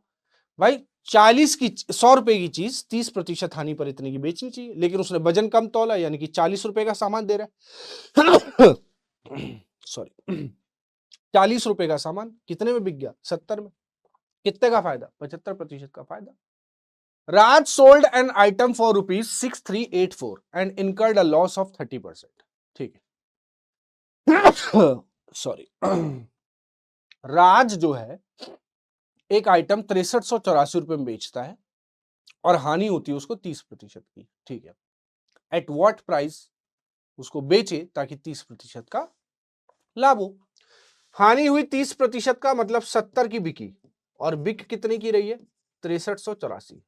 भाई 100 रुपए की चीज 30% हानि पर इतने की बेचनी चाहिए, लेकिन उसने वजन कम तौला, यानी कि 40 रुपए का सामान दे रहा है। सॉरी, 40 रुपए का सामान कितने में बिक गया? 70 में। कितने का फायदा? 75% का फायदा। Raj sold an item for ₹6384 and incurred a loss of 30%. ठीक है, सॉरी, राज जो है एक आइटम 6384 में बेचता है और हानि होती है उसको 30% की। ठीक है, एट व्हाट प्राइस उसको बेचे ताकि 30% का लाभ हो। हानि हुई 30% का मतलब 70 की बिकी, और बिक कितने की रही है? 6384।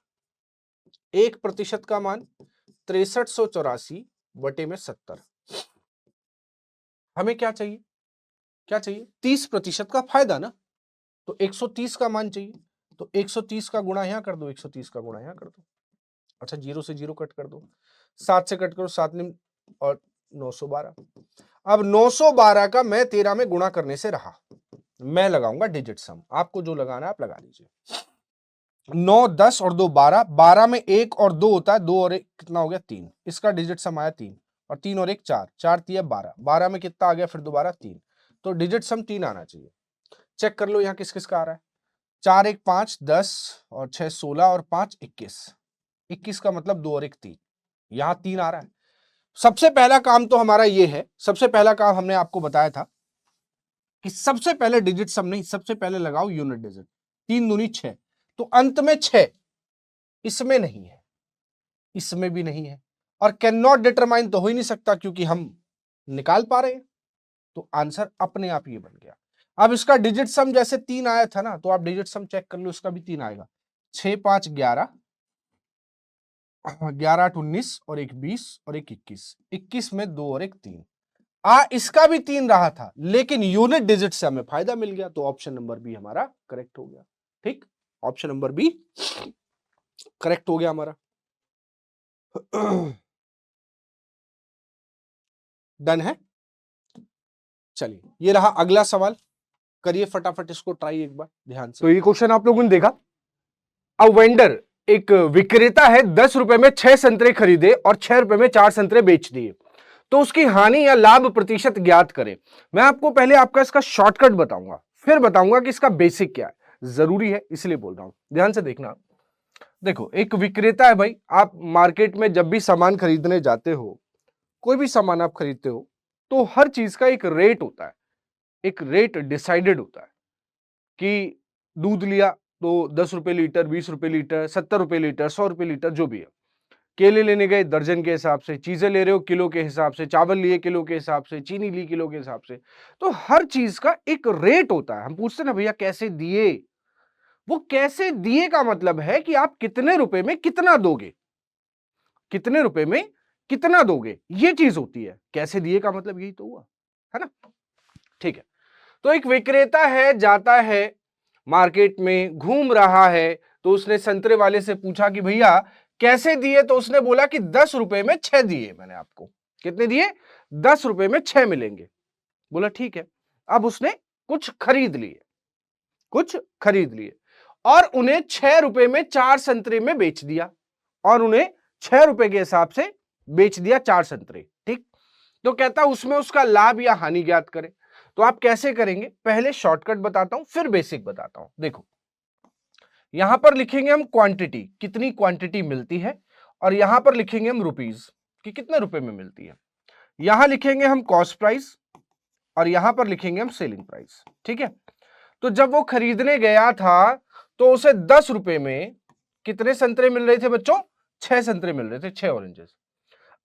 1% का मान 6384 बटे में 70। हमें क्या चाहिए? क्या चाहिए? 30% का फायदा ना, तो 130 का मान चाहिए, तो 130 का गुणा यहां कर दो, 130 का गुणा यहां कर दो। अच्छा 0 से 0 कट कर दो, 7 से कट करो, 7 निम और 912। अब 912 का मैं 13 में गुणा करने से रहा, मैं लगाऊंगा डिजिट सम, आपको जो लगाना है आप लगा लीजिए। 9 10 और 2 12, 12 में 1 और 2 होता है, 2 और 1 कितना हो गया? 3, इसका डिजिट सम आया 3, और 3 और 1 4, 4 3 12, 12 में कितना आ गया फिर दोबारा? 3, तो डिजिट सम 3 आना चाहिए। चेक कर लो यहाँ किस किस का आ रहा है। 4 1 5 10 और 6 16 और 5 21। 21 का मतलब 2 और 1 3, यहां 3 आ रहा है। सबसे पहला काम तो हमारा ये है, सबसे पहला काम हमने आपको बताया था कि सबसे पहले डिजिट सम नहीं, सबसे पहले लगाओ यूनिट डिजिट। 3 दूनी 6, तो अंत में 6, इसमें नहीं है, इसमें भी नहीं है, और कैन नॉट डिटरमाइन तो हो ही नहीं सकता क्योंकि हम निकाल पा रहे हैं, तो आंसर अपने आप ये बन गया। अब इसका डिजिट सम जैसे 3 आया था ना, तो आप डिजिट सम चेक कर लो, इसका भी 3 आएगा। 6 5 11, 11 8 19 और 1 20 और 1 21, 21 में 2 और 1 3। इसका भी 3 रहा था, लेकिन यूनिट डिजिट से हमें फायदा मिल गया, तो ऑप्शन नंबर बी हमारा करेक्ट हो गया। ठीक, ऑप्शन नंबर बी करेक्ट हो गया हमारा। डन है। चलिए, ये रहा अगला सवाल, करिए फटाफट इसको ट्राई एक बार ध्यान से। तो ये क्वेश्चन आप लोगों ने देखा। अ वेंडर, एक विक्रेता है, 10 रुपए में 6 संतरे खरीदे और 6 रुपए में 4 संतरे बेच दिए, तो उसकी हानि या लाभ प्रतिशत ज्ञात करें। मैं आपको पहले आपका इसका शॉर्टकट बताऊंगा, फिर बताऊंगा कि इसका बेसिक क्या है, जरूरी है इसलिए बोल रहा हूं, ध्यान से देखना। देखो, एक विक्रेता है भाई, आप मार्केट में जब भी सामान खरीदने जाते हो, कोई भी सामान आप खरीदते हो, तो हर चीज का एक रेट होता है, एक रेट डिसाइडेड होता है कि दूध लिया तो 10 रुपए लीटर, 20 रुपए लीटर, 70 रुपए लीटर, 100 रुपए लीटर, जो भी है। केले लेने गए दर्जन के हिसाब से, चीजें ले रहे हो किलो के हिसाब से, चावल लिए किलो के हिसाब से, चीनी ली किलो के हिसाब से, तो हर चीज का एक रेट होता है। हम पूछते ना भैया कैसे दिए, वो कैसे दिए का मतलब है कि आप कितने रुपए में कितना दोगे, कितने रुपए में कितना दोगे, ये चीज होती है। कैसे दिए का मतलब यही तो हुआ, है ना। ठीक है, तो एक विक्रेता है, जाता है मार्केट में, घूम रहा है, तो उसने संतरे वाले से पूछा कि भैया कैसे दिए, तो उसने बोला कि 10 रुपए में 6 दिए मैंने आपको। कितने दिए? 10 रुपए में 6 मिलेंगे। बोला ठीक है। अब उसने कुछ खरीद लिए, कुछ खरीद लिए और उन्हें 6 रुपए में 4 संतरे में बेच दिया, और उन्हें 6 रुपए के हिसाब से बेच दिया 4 संतरे। ठीक, तो कहता उसमें उसका लाभ या हानि ज्ञात करें। तो आप कैसे करेंगे, पहले शॉर्टकट बताता हूं फिर बेसिक बताता हूं। देखो, यहां पर लिखेंगे हम क्वांटिटी, कितनी क्वांटिटी मिलती है, और यहां पर लिखेंगे हम रुपीस कि कितने रुपए में मिलती है। यहां लिखेंगे हम कॉस्ट प्राइस और यहां पर लिखेंगे हम सेलिंग प्राइस। ठीक है, तो जब वो खरीदने गया था तो उसे 10 रुपए में कितने संतरे मिल रहे थे बच्चों? 6 संतरे मिल रहे थे, 6 ऑरेंजेस।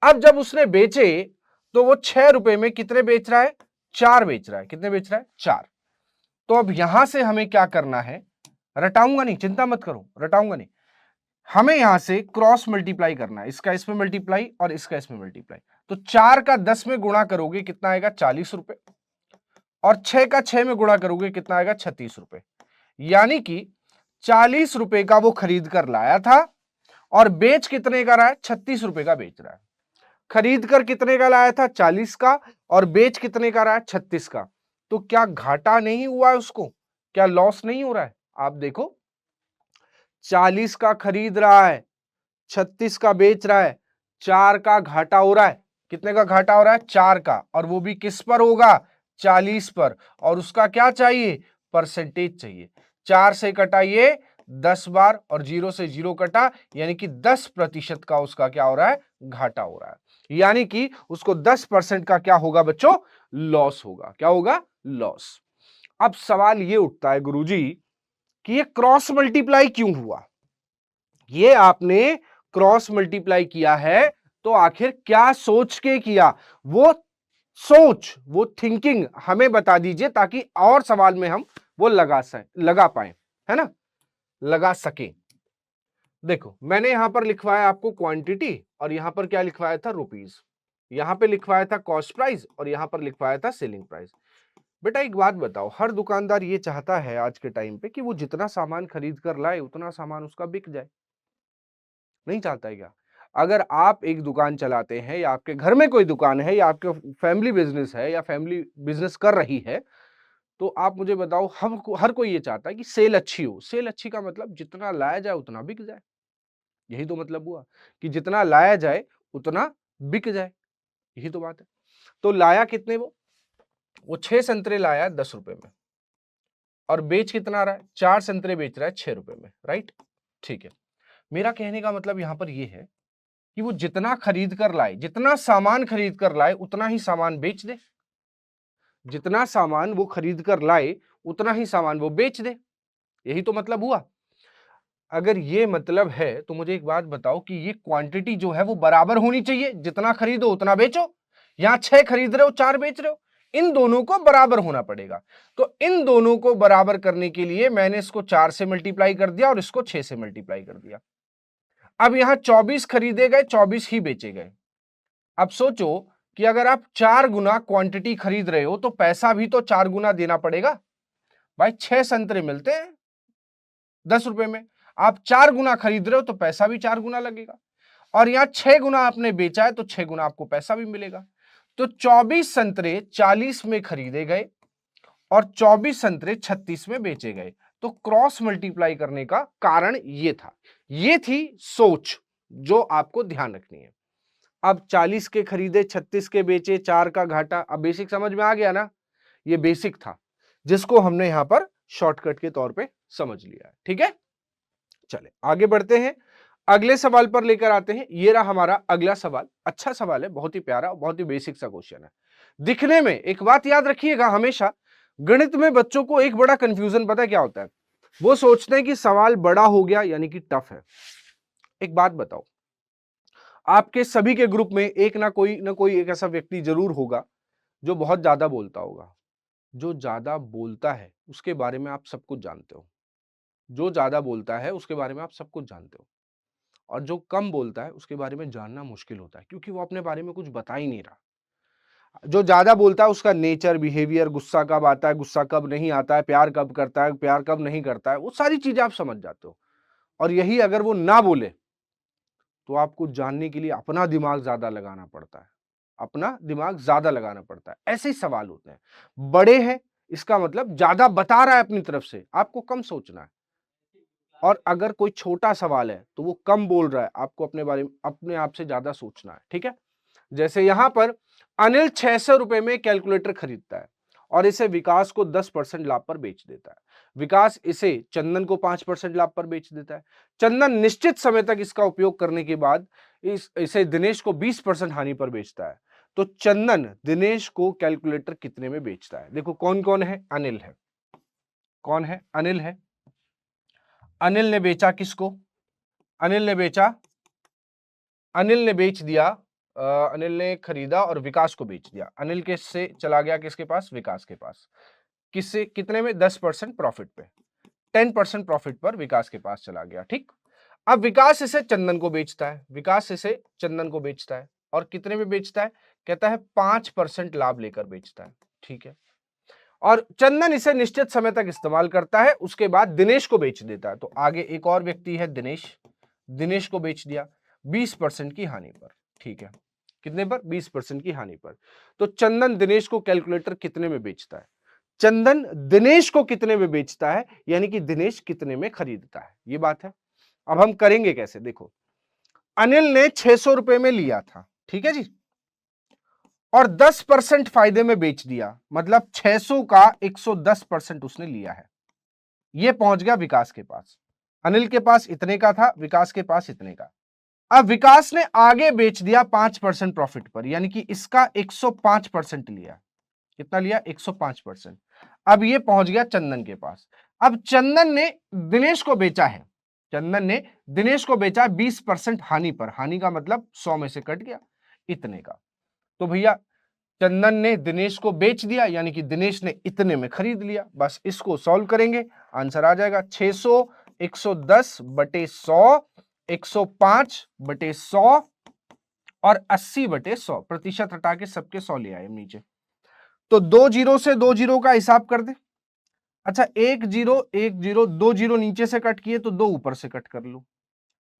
अब जब उसने बेचे तो वो 6 रुपए में कितने बेच रहा है? 4 बेच रहा है। कितने बेच रहा है? 4। तो अब यहां से हमें क्या करना है, रटाऊंगा नहीं, चिंता मत करो, रटाऊंगा नहीं, हमें यहां से क्रॉस मल्टीप्लाई करना है, इसका इसमें मल्टीप्लाई और इसका इसमें मल्टीप्लाई। तो 4 का 10 में गुणा करोगे कितना आएगा? 40 रुपए, और 6 का 6 में गुणा करोगे कितना आएगा? 36 रुपए। यानी कि 40 रुपए का वो खरीद कर लाया था और बेच कितने का रहा है? 36 रुपए का बेच रहा है। खरीद कर कितने का लाया था? 40 का, और बेच कितने का रहा है? 36 का। तो क्या घाटा नहीं हुआ है उसको? क्या लॉस नहीं हो रहा है? आप देखो, 40 का खरीद रहा है, 36 का बेच रहा है, 4 का घाटा हो रहा है। कितने का घाटा हो रहा है? 4 का, और वो भी किस पर होगा? 40 पर। और उसका क्या चाहिए? परसेंटेज चाहिए। 4 से कटाइए 10 बार और 0 से 0 कटा, यानी कि 10% का उसका क्या हो रहा है? घाटा हो रहा है। यानी कि उसको 10% का क्या होगा बच्चों? लॉस होगा। क्या होगा? लॉस। अब सवाल ये उठता है गुरुजी कि ये क्रॉस मल्टीप्लाई क्यों हुआ? ये आपने क्रॉस मल्टीप्लाई किया है तो आखिर क्या सोच के किया? वो सोच, वो थिंकिंग हमें बता दीजिए ताकि और सवाल में हम वो लगा पाए, है ना, लगा सके। देखो, मैंने यहां पर लिखवाया आपको क्वांटिटी और यहां पर क्या लिखवाया था? रुपीस। यहां पे लिखवाया था कॉस्ट प्राइस और यहां पर लिखवाया था सेलिंग प्राइस। बेटा एक बात बताओ, हर दुकानदार ये चाहता है आज के टाइम पे कि वो जितना सामान खरीद कर लाए उतना सामान उसका बिक जाए, नहीं चाहता है क्या? अगर आप एक दुकान चलाते हैं या आपके घर में कोई दुकान है या आपके फैमिली बिजनेस है या फैमिली बिजनेस कर रही है, तो आप मुझे बताओ, हर कोई ये चाहता है कि सेल अच्छी हो। सेल अच्छी का मतलब जितना लाया जाए उतना बिक जाए, यही तो मतलब हुआ कि जितना लाया जाए उतना बिक जाए, यही तो बात है। तो लाया कितने वो 6 संतरे लाया 10 रुपए में, और बेच कितना रहा है, 4 संतरे बेच रहा है 6 रुपए में, राइट। ठीक है, मेरा कहने का मतलब यहां पर यह है कि वो जितना खरीद कर लाए, जितना सामान खरीद कर लाए उतना ही सामान बेच दे, जितना सामान वो खरीद कर लाए उतना ही सामान वो बेच दे, यही तो मतलब हुआ। अगर ये मतलब है तो मुझे एक बात बताओ कि ये क्वांटिटी जो है वो बराबर होनी चाहिए, जितना खरीदो उतना बेचो। यहां 6 खरीद रहे हो 4 बेच रहे हो, इन दोनों को बराबर होना पड़ेगा। तो इन दोनों को बराबर करने के लिए मैंने इसको 4 से मल्टीप्लाई कर दिया और इसको 6 से मल्टीप्लाई कर दिया। अब यहां 24 खरीदे गए, 24 ही बेचे गए। अब सोचो कि अगर आप 4 गुना क्वांटिटी खरीद रहे हो तो पैसा भी तो 4 गुना देना पड़ेगा। भाई 6 संतरे मिलते हैं 10 रुपए में, आप 4 गुना खरीद रहे हो तो पैसा भी 4 गुना लगेगा, और यहां 6 गुना आपने बेचा है तो 6 गुना आपको पैसा भी मिलेगा। तो 24 संतरे 40 में खरीदे गए और 24 संतरे 36 में बेचे गए। तो क्रॉस मल्टीप्लाई करने का कारण ये था, ये थी सोच जो आपको ध्यान रखनी है। अब 40 के खरीदे 36 के बेचे, 4 का घाटा। अब बेसिक समझ में आ गया ना, ये बेसिक था जिसको हमने यहां पर शॉर्टकट के तौर पे समझ लिया है। ठीक है, चले आगे बढ़ते हैं, अगले सवाल पर लेकर आते हैं। ये रहा हमारा अगला सवाल। अच्छा सवाल है, बहुत ही प्यारा, बहुत ही बेसिक सा क्वेश्चन है। दिखने में, एक बात याद रखिएगा हमेशा, गणित में बच्चों को एक बड़ा कंफ्यूजन पता है क्या होता है, वो सोचते हैं कि सवाल बड़ा हो गया यानी कि टफ है। एक बात बताओ, आपके सभी के ग्रुप में एक ना कोई एक ऐसा व्यक्ति जरूर होगा जो बहुत ज्यादा बोलता होगा। जो ज्यादा बोलता है उसके बारे में आप सब कुछ जानते हो, जो ज्यादा बोलता है उसके बारे में आप सब कुछ जानते हो, और जो कम बोलता है उसके बारे में जानना मुश्किल होता है क्योंकि वो अपने बारे में कुछ बता ही नहीं रहा। जो ज्यादा बोलता है उसका नेचर, बिहेवियर, गुस्सा कब आता है, गुस्सा कब नहीं आता है, प्यार कब करता है, प्यार कब नहीं करता है, वो सारी चीजें आप समझ जाते हो। और यही अगर वो ना बोले तो आपको जानने के लिए अपना दिमाग ज्यादा लगाना पड़ता है, अपना दिमाग ज्यादा लगाना पड़ता है। ऐसे ही सवाल होते हैं, बड़े हैं इसका मतलब ज्यादा बता रहा है अपनी तरफ से, आपको कम सोचना है। और अगर कोई छोटा सवाल है तो वो कम बोल रहा है, आपको अपने बारे में अपने आप से ज्यादा सोचना है। ठीक है, जैसे यहां पर अनिल 600 रुपए में कैलकुलेटर खरीदता है और इसे विकास को 10% लाभ पर बेच देता है। विकास इसे चंदन को 5% लाभ पर बेच देता है। चंदन निश्चित समय तक इसका उपयोग करने के बाद इसे दिनेश को 20% हानि पर बेचता है। तो चंदन दिनेश को कैलकुलेटर कितने में बेचता है? देखो कौन कौन है, अनिल है, कौन है, अनिल है। अनिल ने बेचा किसको, अनिल ने बेचा, अनिल ने बेच दिया, अनिल ने खरीदा और विकास को बेच दिया। अनिल के से चला गया किसके पास, विकास के पास। किससे, कितने में, 10% प्रॉफिट पे, 10% प्रॉफिट पर विकास के पास चला गया। ठीक, अब विकास इसे चंदन को बेचता है, विकास इसे चंदन को बेचता है और कितने में बेचता है, कहता है 5% लाभ लेकर बेचता है। ठीक है, और चंदन इसे निश्चित समय तक इस्तेमाल करता है, उसके बाद दिनेश को बेच देता है। तो आगे एक और व्यक्ति है दिनेश, दिनेश को बेच दिया 20% की हानि पर। ठीक है, कितने पर, 20% की हानि पर। तो चंदन दिनेश को कैलकुलेटर कितने में बेचता है, चंदन दिनेश को कितने में बेचता है, यानी कि दिनेश कितने में खरीदता है, ये बात है। अब हम करेंगे कैसे, देखो अनिल ने 600 रुपए में लिया था, ठीक है जी, और 10% फायदे में बेच दिया, मतलब 600 का 110% उसने लिया है। ये पहुंच गया विकास के पास, अनिल के पास इतने का था, विकास के पास इतने का। अब विकास ने आगे बेच दिया 5% प्रॉफिट पर, यानी कि इसका 105% लिया। कितना लिया, 105%। अब ये पहुंच गया चंदन के पास। अब चंदन ने दिनेश को बेचा है, चंदन ने दिनेश को बेचा 20% हानि पर, हानि का मतलब 100 में से कट गया इतने का। तो भैया चंदन ने दिनेश को बेच दिया, यानी कि दिनेश ने इतने में खरीद लिया। बस इसको सॉल्व करेंगे, आंसर आ जाएगा 600, 110 बटे 100, 105 बटे 100 और 80 बटे 100। प्रतिशत हटा के सबके 100 ले आए नीचे। तो 2 जीरो से 2 जीरो का हिसाब कर दे। अच्छा 1 जीरो 1 जीरो, 2 जीरो नीचे से कट किए तो 2 ऊपर से कट कर लो।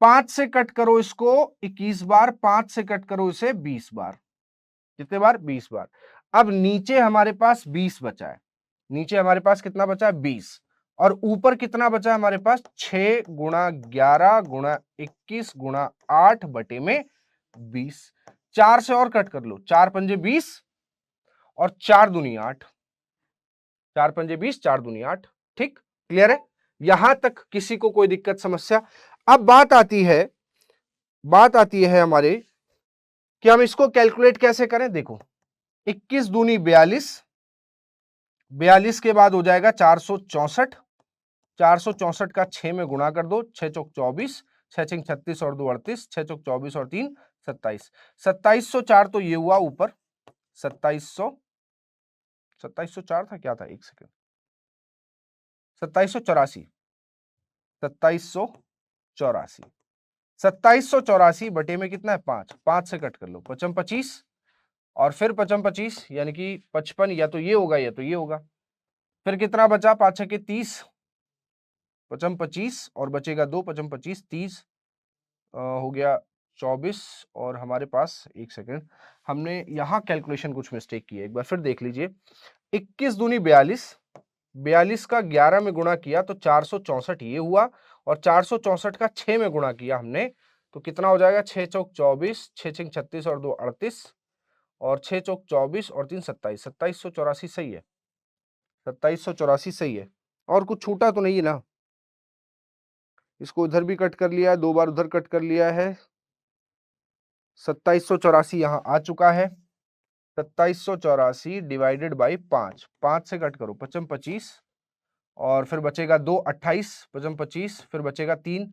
5 से कट करो इसको 21 बार, 5 से कट करो इसे 20 बार। कितने बार, 20 बार। अब नीचे हमारे पास 20 बचा है, नीचे हमारे पास कितना बचा है, 20, और ऊपर कितना बचा है हमारे पास, 6 गुणा 11 गुणा 21 गुणा 8 बटे में 20। 4 से और कट कर लो, 4 पंजे 20 और 4 दूनी 8, 4 पंजे 20, 4 दूनी 8, ठीक, क्लियर है? यहां तक किसी को कोई दिक्कत समस्या? अब बात आती है हमारे कि हम इसको कैलकुलेट कैसे करें। देखो 21 दूनी 42, 42 के बाद हो जाएगा 464, 464 का 6 में गुणा कर दो, 6 चौक 24, 6 छिंग 36 और 2 38, 6 चौक 24 और 3 27, 2704 तो ये हुआ ऊपर, 2704 था क्या था, एक सेकंड, 2784, 2784, 2784 बटे में कितना है 5, 5 से कट कर लो, 55 25 और फिर 55 25 यानी कि 55, या तो ये होगा या तो ये होगा। फिर कितना बचा, 5 6 के 30, 55 25 और बचेगा 2, 55 25 30 हो गया 24 और हमारे पास, एक सेकंड, हमने यहां कैलकुलेशन कुछ मिस्टेक की है, एक बार फिर देख लीजिए। 21 दूनी 42, 42 का 11 में गुणा किया तो 464 ये हुआ, और 464 का 6 में गुणा किया हमने तो कितना हो जाएगा, 6 चौक 24, 6 छिंग 36 और 2 38 और 6 चौक 24 और 3 27, 2784 सही है, 2784 सही है। और कुछ छूटा तो नहीं है ना? इसको इधर भी कट कर लिया है, 2 बार उधर कट कर लिया है, 2784 यहां आ चुका है। 2784 डिवाइडेड बाई 5, 5 से कट करो, 55 25 और फिर बचेगा 2 28, 55 25 फिर बचेगा 3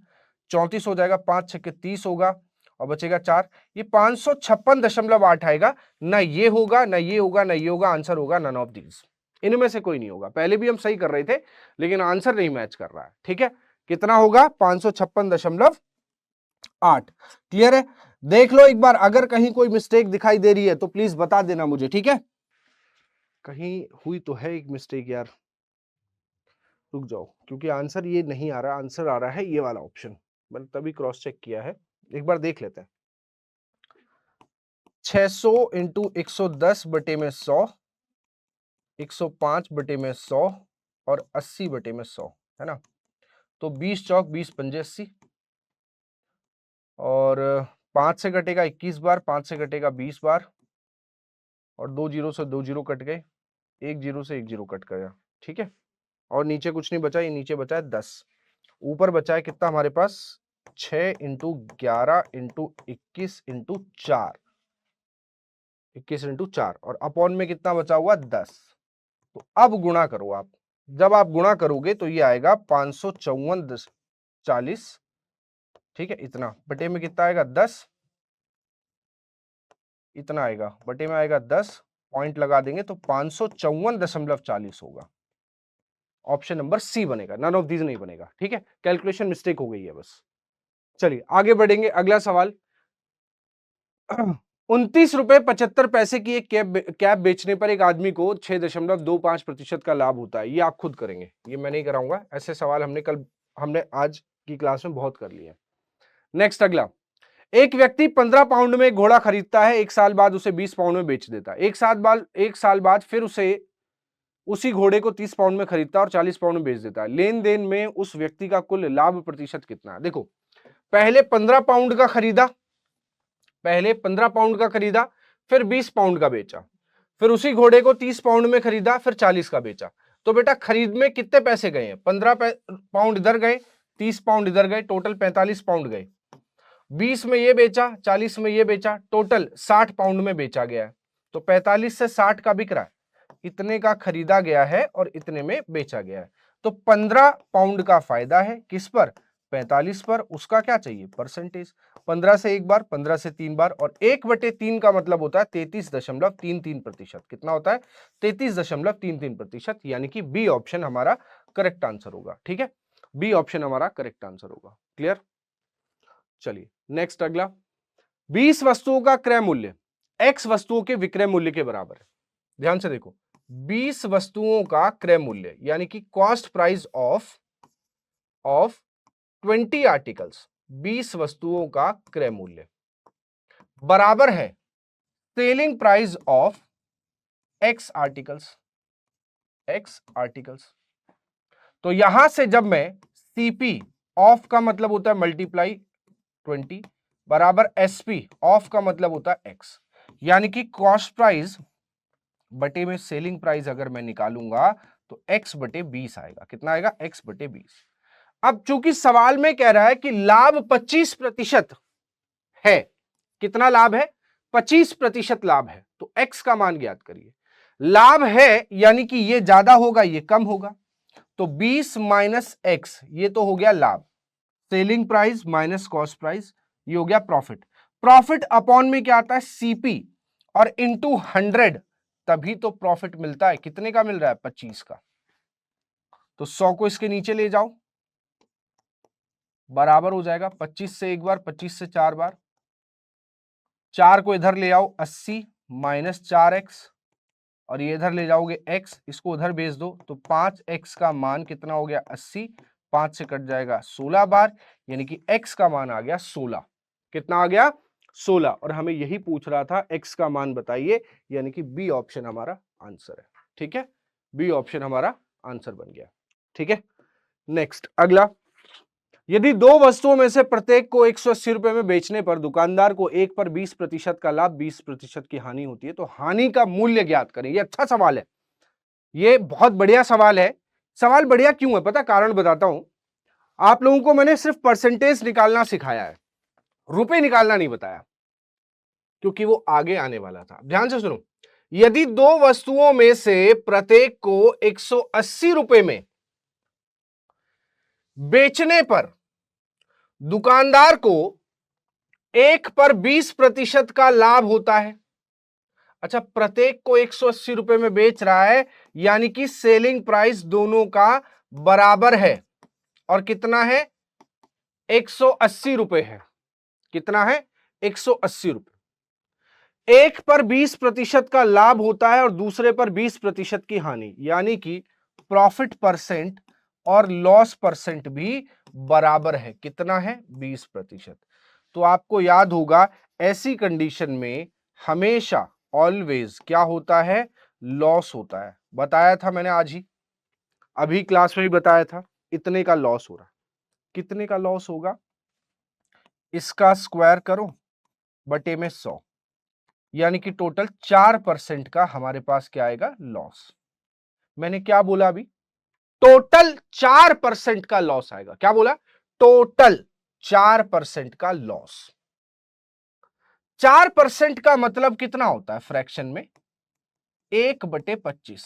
34 हो जाएगा, 5 6 के 30 होगा और बचेगा 4, ये 556.8 आएगा। ना ये होगा ना ये होगा ना ये होगा, आंसर होगा नन ऑफ दीज, इनमें से कोई नहीं होगा। पहले भी हम सही कर रहे थे लेकिन आंसर नहीं मैच कर रहा है, ठीक है? कितना होगा, 556.8। क्लियर है? देख लो एक बार, अगर कहीं कोई मिस्टेक दिखाई दे रही है तो प्लीज बता देना मुझे, ठीक है? कहीं हुई तो है एक मिस्टेक यार, रुक जाओ, क्योंकि आंसर ये नहीं आ रहा, आंसर आ रहा है ये वाला ऑप्शन, मैंने तभी क्रॉस चेक किया है, एक बार देख लेते हैं। 600 इंटू 110 बटे में 100, 105 बटे में 100 और 80 बटे में 100, है ना? तो 20 चौक 20 पंजे 80 और 5 से कटेगा 21 बार, 5 से कटेगा 20 बार और 2 जीरो से 2 जीरो कट गए, 1 जीरो से 1 जीरो कट गया, ठीक है? और नीचे कुछ नहीं बचा, ये नीचे बचा है 10, ऊपर बचा है कितना हमारे पास, 6 इंटू 11 इंटू 21 इंटू 4, 21 इंटू 4 और अपॉन में कितना बचा हुआ 10। तो अब गुणा करो आप, जब आप गुणा करोगे तो ये आएगा 554.40, ठीक है? इतना बटे में कितना आएगा 10, इतना आएगा बटे में आएगा 10, पॉइंट लगा देंगे तो 554.40 होगा। ऑप्शन नंबर सी बनेगा, नन ऑफ दीज नहीं बनेगा, ठीक है? कैलकुलेशन मिस्टेक हो गई है बस। चलिए आगे बढ़ेंगे, अगला सवाल। 29.75 की एक कैप बेचने पर एक आदमी को 6.25% का लाभ होता है। ये आप खुद करेंगे, ये मैं नहीं कराऊंगा, ऐसे सवाल हमने आज की क्लास में बहुत कर लिए। नेक्स्ट अगला, एक व्यक्ति 15 पाउंड में एक घोड़ा खरीदता है, एक साल बाद उसे 20 पाउंड में बेच देता है। एक साल बाद फिर उसी घोड़े को 30 पाउंड में खरीदता है और 40 पाउंड में बेच देता है। लेन देन में उस व्यक्ति का कुल लाभ प्रतिशत कितना है? देखो, पहले 15 पाउंड का खरीदा, फिर 20 पाउंड का बेचा, फिर उसी घोड़े को 30 पाउंड में खरीदा, फिर 40 का बेचा। तो बेटा खरीद में कितने पैसे गए हैं? 15 पाउंड इधर गए, 30 पाउंड इधर गए, टोटल 45 पाउंड गए। 20 में ये बेचा, 40 में ये बेचा, टोटल 60 पाउंड में बेचा गया है। तो 45 से 60 का बिक रहा है, इतने का खरीदा गया है और इतने में बेचा गया है। तो 15 पाउंड का फायदा है किस पर? 45 पर। उसका क्या चाहिए? परसेंटेज। 15 से एक बार, 15 से 3 बार और 1/3 का मतलब होता है 33.33%। कितना होता है? 33.33%, यानी कि बी ऑप्शन हमारा करेक्ट आंसर होगा, ठीक है? बी ऑप्शन हमारा करेक्ट आंसर होगा। क्लियर? चलिए नेक्स्ट अगला, 20 वस्तुओं का क्रय मूल्य x वस्तुओं के विक्रय मूल्य के बराबर है। ध्यान से देखो, 20 वस्तुओं का क्रय मूल्य यानी कि कॉस्ट प्राइस ऑफ 20 आर्टिकल्स, 20 वस्तुओं का क्रय मूल्य बराबर है selling price of x articles, तो यहां से जब मैं CP ऑफ का मतलब होता है मल्टीप्लाई 20 बराबर SP ऑफ का मतलब होता है x, यानी कि कॉस्ट प्राइस बटे में सेलिंग प्राइस अगर मैं निकालूंगा तो x बटे 20 आएगा। कितना आएगा? x बटे 20। अब चूंकि सवाल में कह रहा है कि लाभ 25% है, कितना लाभ है? 25% लाभ है, तो x का मान ज्ञात करिए। लाभ है यानी कि ये ज्यादा होगा, ये कम होगा, तो 20 माइनस x, ये तो हो गया लाभ, selling price minus cost price, ये हो गया प्रॉफिट। प्रॉफिट अपॉन में क्या आता है? सीपी, और इंटू 100, तभी तो प्रॉफिट मिलता है। कितने का मिल रहा है? 25 का। तो 100 को इसके नीचे ले जाओ, बराबर हो जाएगा 25 से एक बार, 25 से 4 बार, 4 को इधर ले आओ 80 माइनस 4x, और ये इधर ले जाओगे x, इसको उधर भेज दो, तो 5x का मान कितना हो गया? 80, 5 से कट जाएगा 16 बार, यानी कि x का मान आ गया 16। कितना आ गया? 16। और हमें यही पूछ रहा था, x का मान बताइए, यानी कि बी ऑप्शन हमारा आंसर है। ठीक है, बी ऑप्शन हमारा आंसर बन गया। ठीक है, नेक्स्ट अगला, यदि दो वस्तुओं में से प्रत्येक को 180 रुपए में बेचने पर दुकानदार को एक पर 20% का लाभ, 20% की हानि होती है, तो हानि का मूल्य ज्ञात करें। ये अच्छा सवाल है, ये बहुत बढ़िया सवाल है। सवाल बढ़िया क्यों है पता? कारण बताता हूं। आप लोगों को मैंने सिर्फ परसेंटेज निकालना सिखाया है, रुपए निकालना नहीं बताया, क्योंकि वो आगे आने वाला था। ध्यान से सुनो, यदि दो वस्तुओं में से प्रत्येक को 180 रुपए में बेचने पर दुकानदार को एक पर 20% का लाभ होता है। अच्छा, प्रत्येक को 180 रुपए में बेच रहा है, यानी कि सेलिंग प्राइस दोनों का बराबर है, और कितना है? 180 रुपए है। कितना है? 180 रुपए। एक पर 20% का लाभ होता है और दूसरे पर 20% की हानि, यानी कि प्रॉफिट परसेंट और लॉस परसेंट भी बराबर है। कितना है? 20%। तो आपको याद होगा, ऐसी कंडीशन में हमेशा ऑलवेज क्या होता है? लॉस होता है। बताया था मैंने आज ही, अभी क्लास में भी बताया था। इतने का लॉस हो रहा है। कितने का लॉस होगा? इसका स्क्वायर करो बटे में 100, यानी कि टोटल 4% का हमारे पास क्या आएगा? लॉस। मैंने क्या बोला अभी? टोटल 4% का लॉस आएगा। क्या बोला? टोटल 4% का लॉस। 4% का मतलब कितना होता है फ्रैक्शन में? 1/25।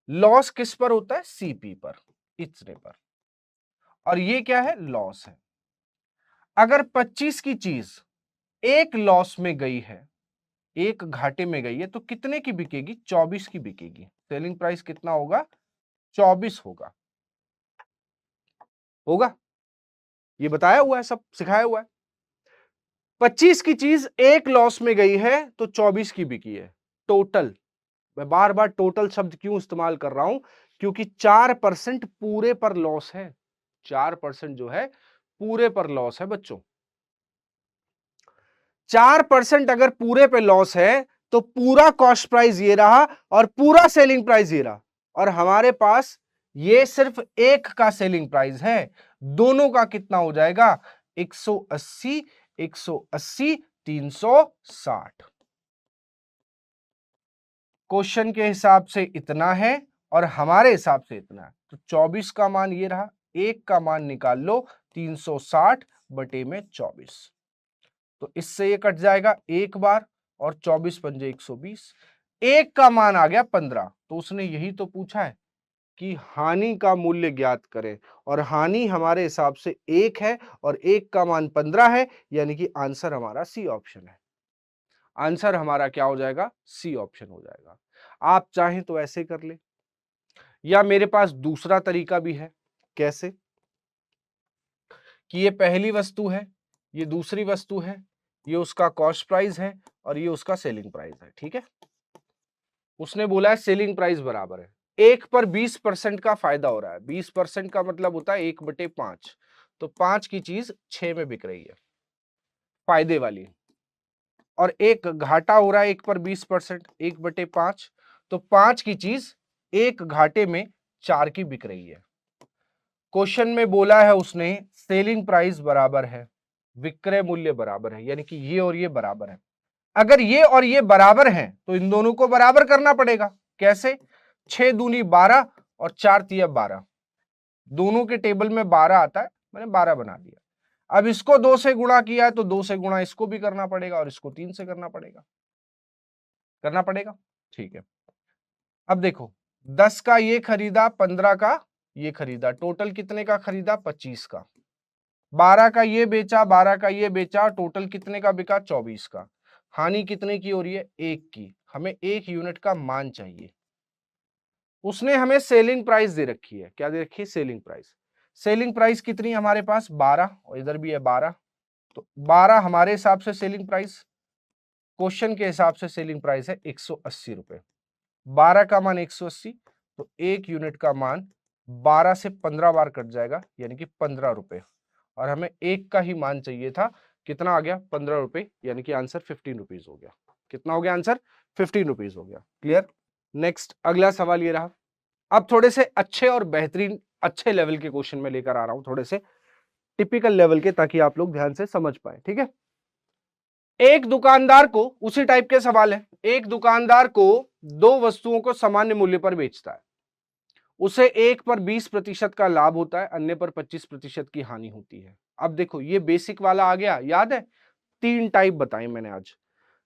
लॉस किस पर होता है? सीपी पर, इतने पर। और ये क्या है? लॉस है। अगर 25 की चीज एक लॉस में गई है, एक घाटे में गई है, तो कितने की बिकेगी? 24 की बिकेगी। सेलिंग प्राइस कितना होगा? 24 होगा। होगा, ये बताया हुआ है, सब सिखाया हुआ है। 25 की चीज एक लॉस में गई है तो 24 की बिकी है। टोटल, मैं बार बार टोटल शब्द क्यों इस्तेमाल कर रहा हूं? क्योंकि 4% पूरे पर लॉस है। 4% जो है पूरे पर लॉस है बच्चों। 4% अगर पूरे पे लॉस है तो पूरा कॉस्ट प्राइस ये रहा और पूरा सेलिंग प्राइस ये रहा, और हमारे पास ये सिर्फ एक का सेलिंग प्राइस है। दोनों का कितना हो जाएगा? 180, 180, 360। क्वेश्चन के हिसाब से इतना है और हमारे हिसाब से इतना है, तो 24 का मान ये रहा, एक का मान निकाल लो, 360 बटे में 24। तो इससे ये कट जाएगा एक बार, और 24 पंजे 120। एक का मान आ गया 15। तो उसने यही तो पूछा है कि हानि का मूल्य ज्ञात करें, और हानि हमारे हिसाब से एक है और एक का मान 15 है, यानी कि आंसर हमारा सी ऑप्शन है। आंसर हमारा क्या हो जाएगा? सी ऑप्शन हो जाएगा। आप चाहें तो ऐसे कर ले, या मेरे पास दूसरा तरीका भी है। कैसे? कि ये पहली वस्तु है, ये दूसरी वस्तु है, ये उसका कॉस्ट प्राइस है और ये उसका सेलिंग प्राइस है। ठीक है, उसने बोला है सेलिंग प्राइस बराबर है, एक पर 20% का फायदा हो रहा है। 20% का मतलब होता है 1/5। तो 5 की चीज 6 में बिक रही है, फायदे वाली, और एक घाटा हो रहा है 1 पर 20%, 1/5। तो 5 की चीज एक घाटे में 4 की बिक रही है। क्वेश्चन में बोला है उसने सेलिंग प्राइस बराबर है, विक्रय मूल्य बराबर है, यानी कि ये और ये बराबर है। अगर ये और ये बराबर हैं तो इन दोनों को बराबर करना पड़ेगा। कैसे? 6 दूनी 12 और 4 तिया 12, दोनों के टेबल में 12 आता है, मैंने 12 बना दिया। अब इसको 2 से गुणा किया है तो 2 से गुणा इसको भी करना पड़ेगा और इसको 3 से करना पड़ेगा, ठीक है। अब देखो 10 का ये खरीदा, 15 का ये खरीदा, टोटल कितने का खरीदा? 25 का। 12 का ये बेचा, 12 का ये बेचा, टोटल कितने का बिका? 24 का। हानि कितने की हो रही है? 1 की। हमें 1 यूनिट का मान चाहिए। उसने हमें सेलिंग प्राइस दे रखी है। क्या दे रखी है? Selling price. सेलिंग प्राइस कितनी हमारे पास? 12, और इधर भी है 12, तो 12 हमारे हिसाब से सेलिंग प्राइस, क्वेश्चन के हिसाब से सेलिंग प्राइस है 180 रुपए। 12 का मान 180, तो 1 यूनिट का मान 12 से 15 बार कट जाएगा, यानी कि 15 रुपए, और हमें 1 का ही मान चाहिए था। कितना आ गया? 15 रुपए, यानी कि आंसर 15 रुपीज हो गया। कितना हो गया आंसर? 15 रुपीज हो गया। क्लियर? नेक्स्ट अगला सवाल ये रहा। अब थोड़े से अच्छे और बेहतरीन अच्छे लेवल के क्वेश्चन में लेकर आ रहा हूं, थोड़े से टिपिकल लेवल के, ताकि आप लोग ध्यान से समझ पाए। ठीक है, एक दुकानदार को, उसी टाइप के सवाल है, एक दुकानदार को 2 वस्तुओं को सामान्य मूल्य पर बेचता है। उसे एक पर 20% का लाभ होता है, अन्य पर 25% की हानि होती है। अब देखो ये बेसिक वाला आ गया, याद है? 3 टाइप बताए मैंने आज।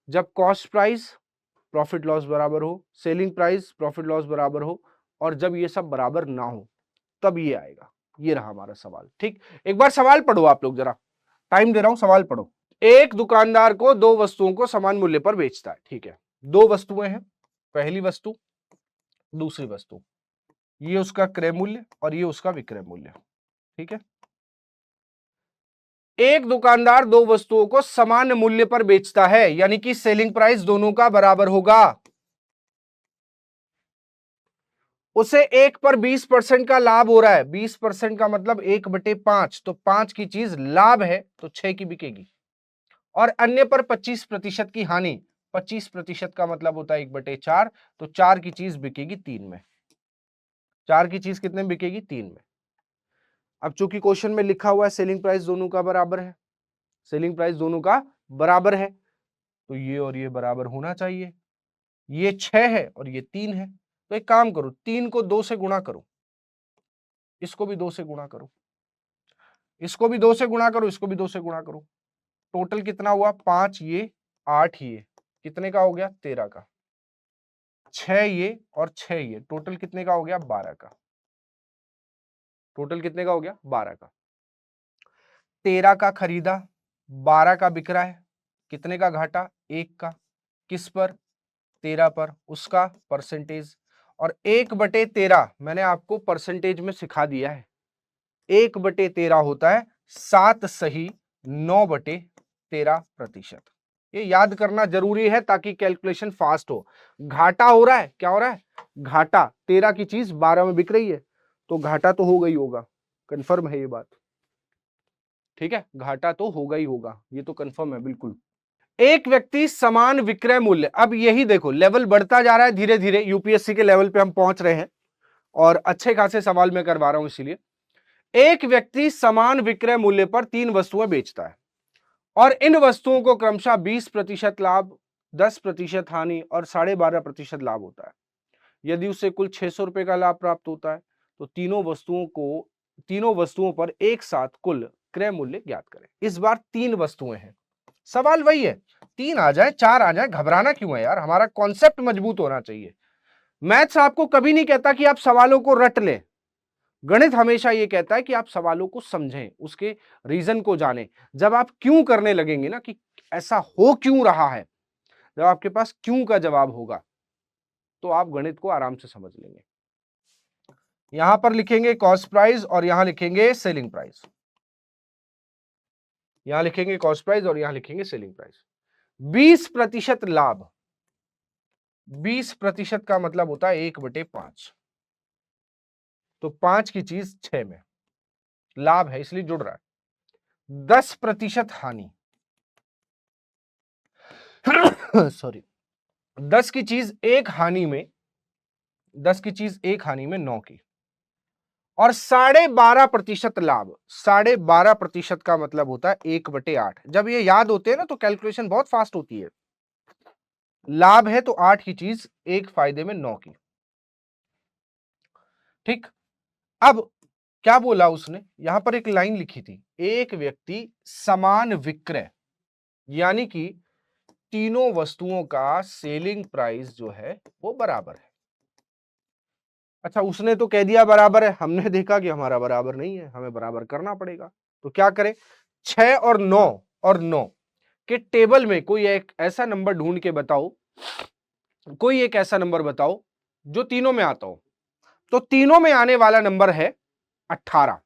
जब कॉस्ट प्राइस प्रॉफिट लॉस बराबर हो, सेलिंग प्राइस प्रॉफिट लॉस बराबर हो, और जब ये सब बराबर ना हो तब ये आएगा। ये रहा हमारा सवाल। ठीक, एक बार सवाल पढ़ो आप लोग, जरा टाइम दे रहा हूं, सवाल पढ़ो। एक दुकानदार को 2 वस्तुओं को समान मूल्य पर बेचता है। ठीक है, 2 वस्तुएं हैं, पहली वस्तु, दूसरी वस्तु, ये उसका क्रय मूल्य और ये उसका विक्रय मूल्य। ठीक है, एक दुकानदार 2 वस्तुओं को समान मूल्य पर बेचता है, यानी कि सेलिंग प्राइस दोनों का बराबर होगा। उसे 1 पर 20% का लाभ हो रहा है। 20% का मतलब 1/5, तो 5 की चीज लाभ है तो 6 की बिकेगी, और अन्य पर 25% की हानि। 25% का मतलब होता है 1/4, तो 4 की चीज बिकेगी 3 में। 4 की चीज कितने में बिकेगी? 3 में। अब चूंकि क्वेश्चन में लिखा हुआ है सेलिंग प्राइस दोनों का बराबर है, सेलिंग प्राइस दोनों का बराबर है, तो ये और ये बराबर होना चाहिए। ये 6 है और ये 3 है, तो एक काम करो, 3 को 2 से गुणा करो, इसको भी 2 से गुणा करो, इसको भी 2 से गुणा करो, इसको भी 2 से गुणा करो। टोटल कितना हुआ? 5 ये 8 ये, कितने का हो गया? 13 का। 6 ये और 6 ये, टोटल कितने का हो गया? 12 का। टोटल कितने का हो गया? 12 का। 13 का खरीदा, 12 का बिक रहा है, कितने का घाटा? 1 का। किस पर? 13 पर। उसका परसेंटेज, और 1/13 मैंने आपको परसेंटेज में सिखा दिया है। 1/13 होता है 7 सही 9/13%। ये याद करना जरूरी है ताकि कैलकुलेशन फास्ट हो। घाटा हो रहा है, क्या हो रहा है? घाटा। 13 की चीज 12 में बिक रही है, तो घाटा तो होगा ही होगा, कंफर्म है ये बात। ठीक है, घाटा तो होगा ही होगा, ये तो कंफर्म है बिल्कुल। एक व्यक्ति समान विक्रय मूल्य, अब यही देखो लेवल बढ़ता जा रहा है धीरे धीरे, यूपीएससी के लेवल पे हम पहुंच रहे हैं और अच्छे खासे सवाल मैं करवा रहा हूं इसीलिए। एक व्यक्ति समान विक्रय मूल्य पर 3 वस्तुएं बेचता है और इन वस्तुओं को क्रमशः 20% लाभ, 10% हानि और 12.5% लाभ होता है। यदि उसे कुल 600 रुपए का लाभ प्राप्त होता है तो तीनों वस्तुओं पर एक साथ कुल क्रय मूल्य ज्ञात करें। इस बार 3 वस्तुएं हैं, सवाल वही है, 3 आ जाए 4 आ जाए, घबराना क्यों है यार? हमारा कॉन्सेप्ट मजबूत होना चाहिए। मैथ्स आपको कभी नहीं कहता कि आप सवालों को रट लें, गणित हमेशा ये कहता है कि आप सवालों को समझें, उसके रीजन को जानें। जब आप क्यों करने लगेंगे ना, कि ऐसा हो क्यों रहा है, जब आपके पास क्यों का जवाब होगा तो आप गणित को आराम से समझ लेंगे। यहां पर लिखेंगे कॉस्ट प्राइस और यहां लिखेंगे सेलिंग प्राइस, यहां लिखेंगे कॉस्ट प्राइस और यहां लिखेंगे सेलिंग प्राइस। 20% लाभ, 20% का मतलब होता है 1/5, तो 5 की चीज 6 में, लाभ है इसलिए जुड़ रहा है। 10% हानि, सॉरी, 10 की चीज एक हानि में, 10 की चीज एक हानि में 9 की, और 12.5% लाभ। 12.5% का मतलब होता है 1/8। जब ये याद होते हैं ना तो कैलकुलेशन बहुत फास्ट होती है। लाभ है तो 8 की चीज एक फायदे में 9 की, ठीक। अब क्या बोला उसने, यहां पर एक लाइन लिखी थी, एक व्यक्ति समान विक्रय, यानी कि तीनों वस्तुओं का सेलिंग प्राइस जो है वो बराबर है। अच्छा, उसने तो कह दिया बराबर है, हमने देखा कि हमारा बराबर नहीं है, हमें बराबर करना पड़ेगा। तो क्या करें, 6 और 9 के टेबल में कोई एक ऐसा नंबर ढूंढ के बताओ, कोई एक ऐसा नंबर बताओ जो तीनों में आता हो। तो तीनों में आने वाला नंबर है 18।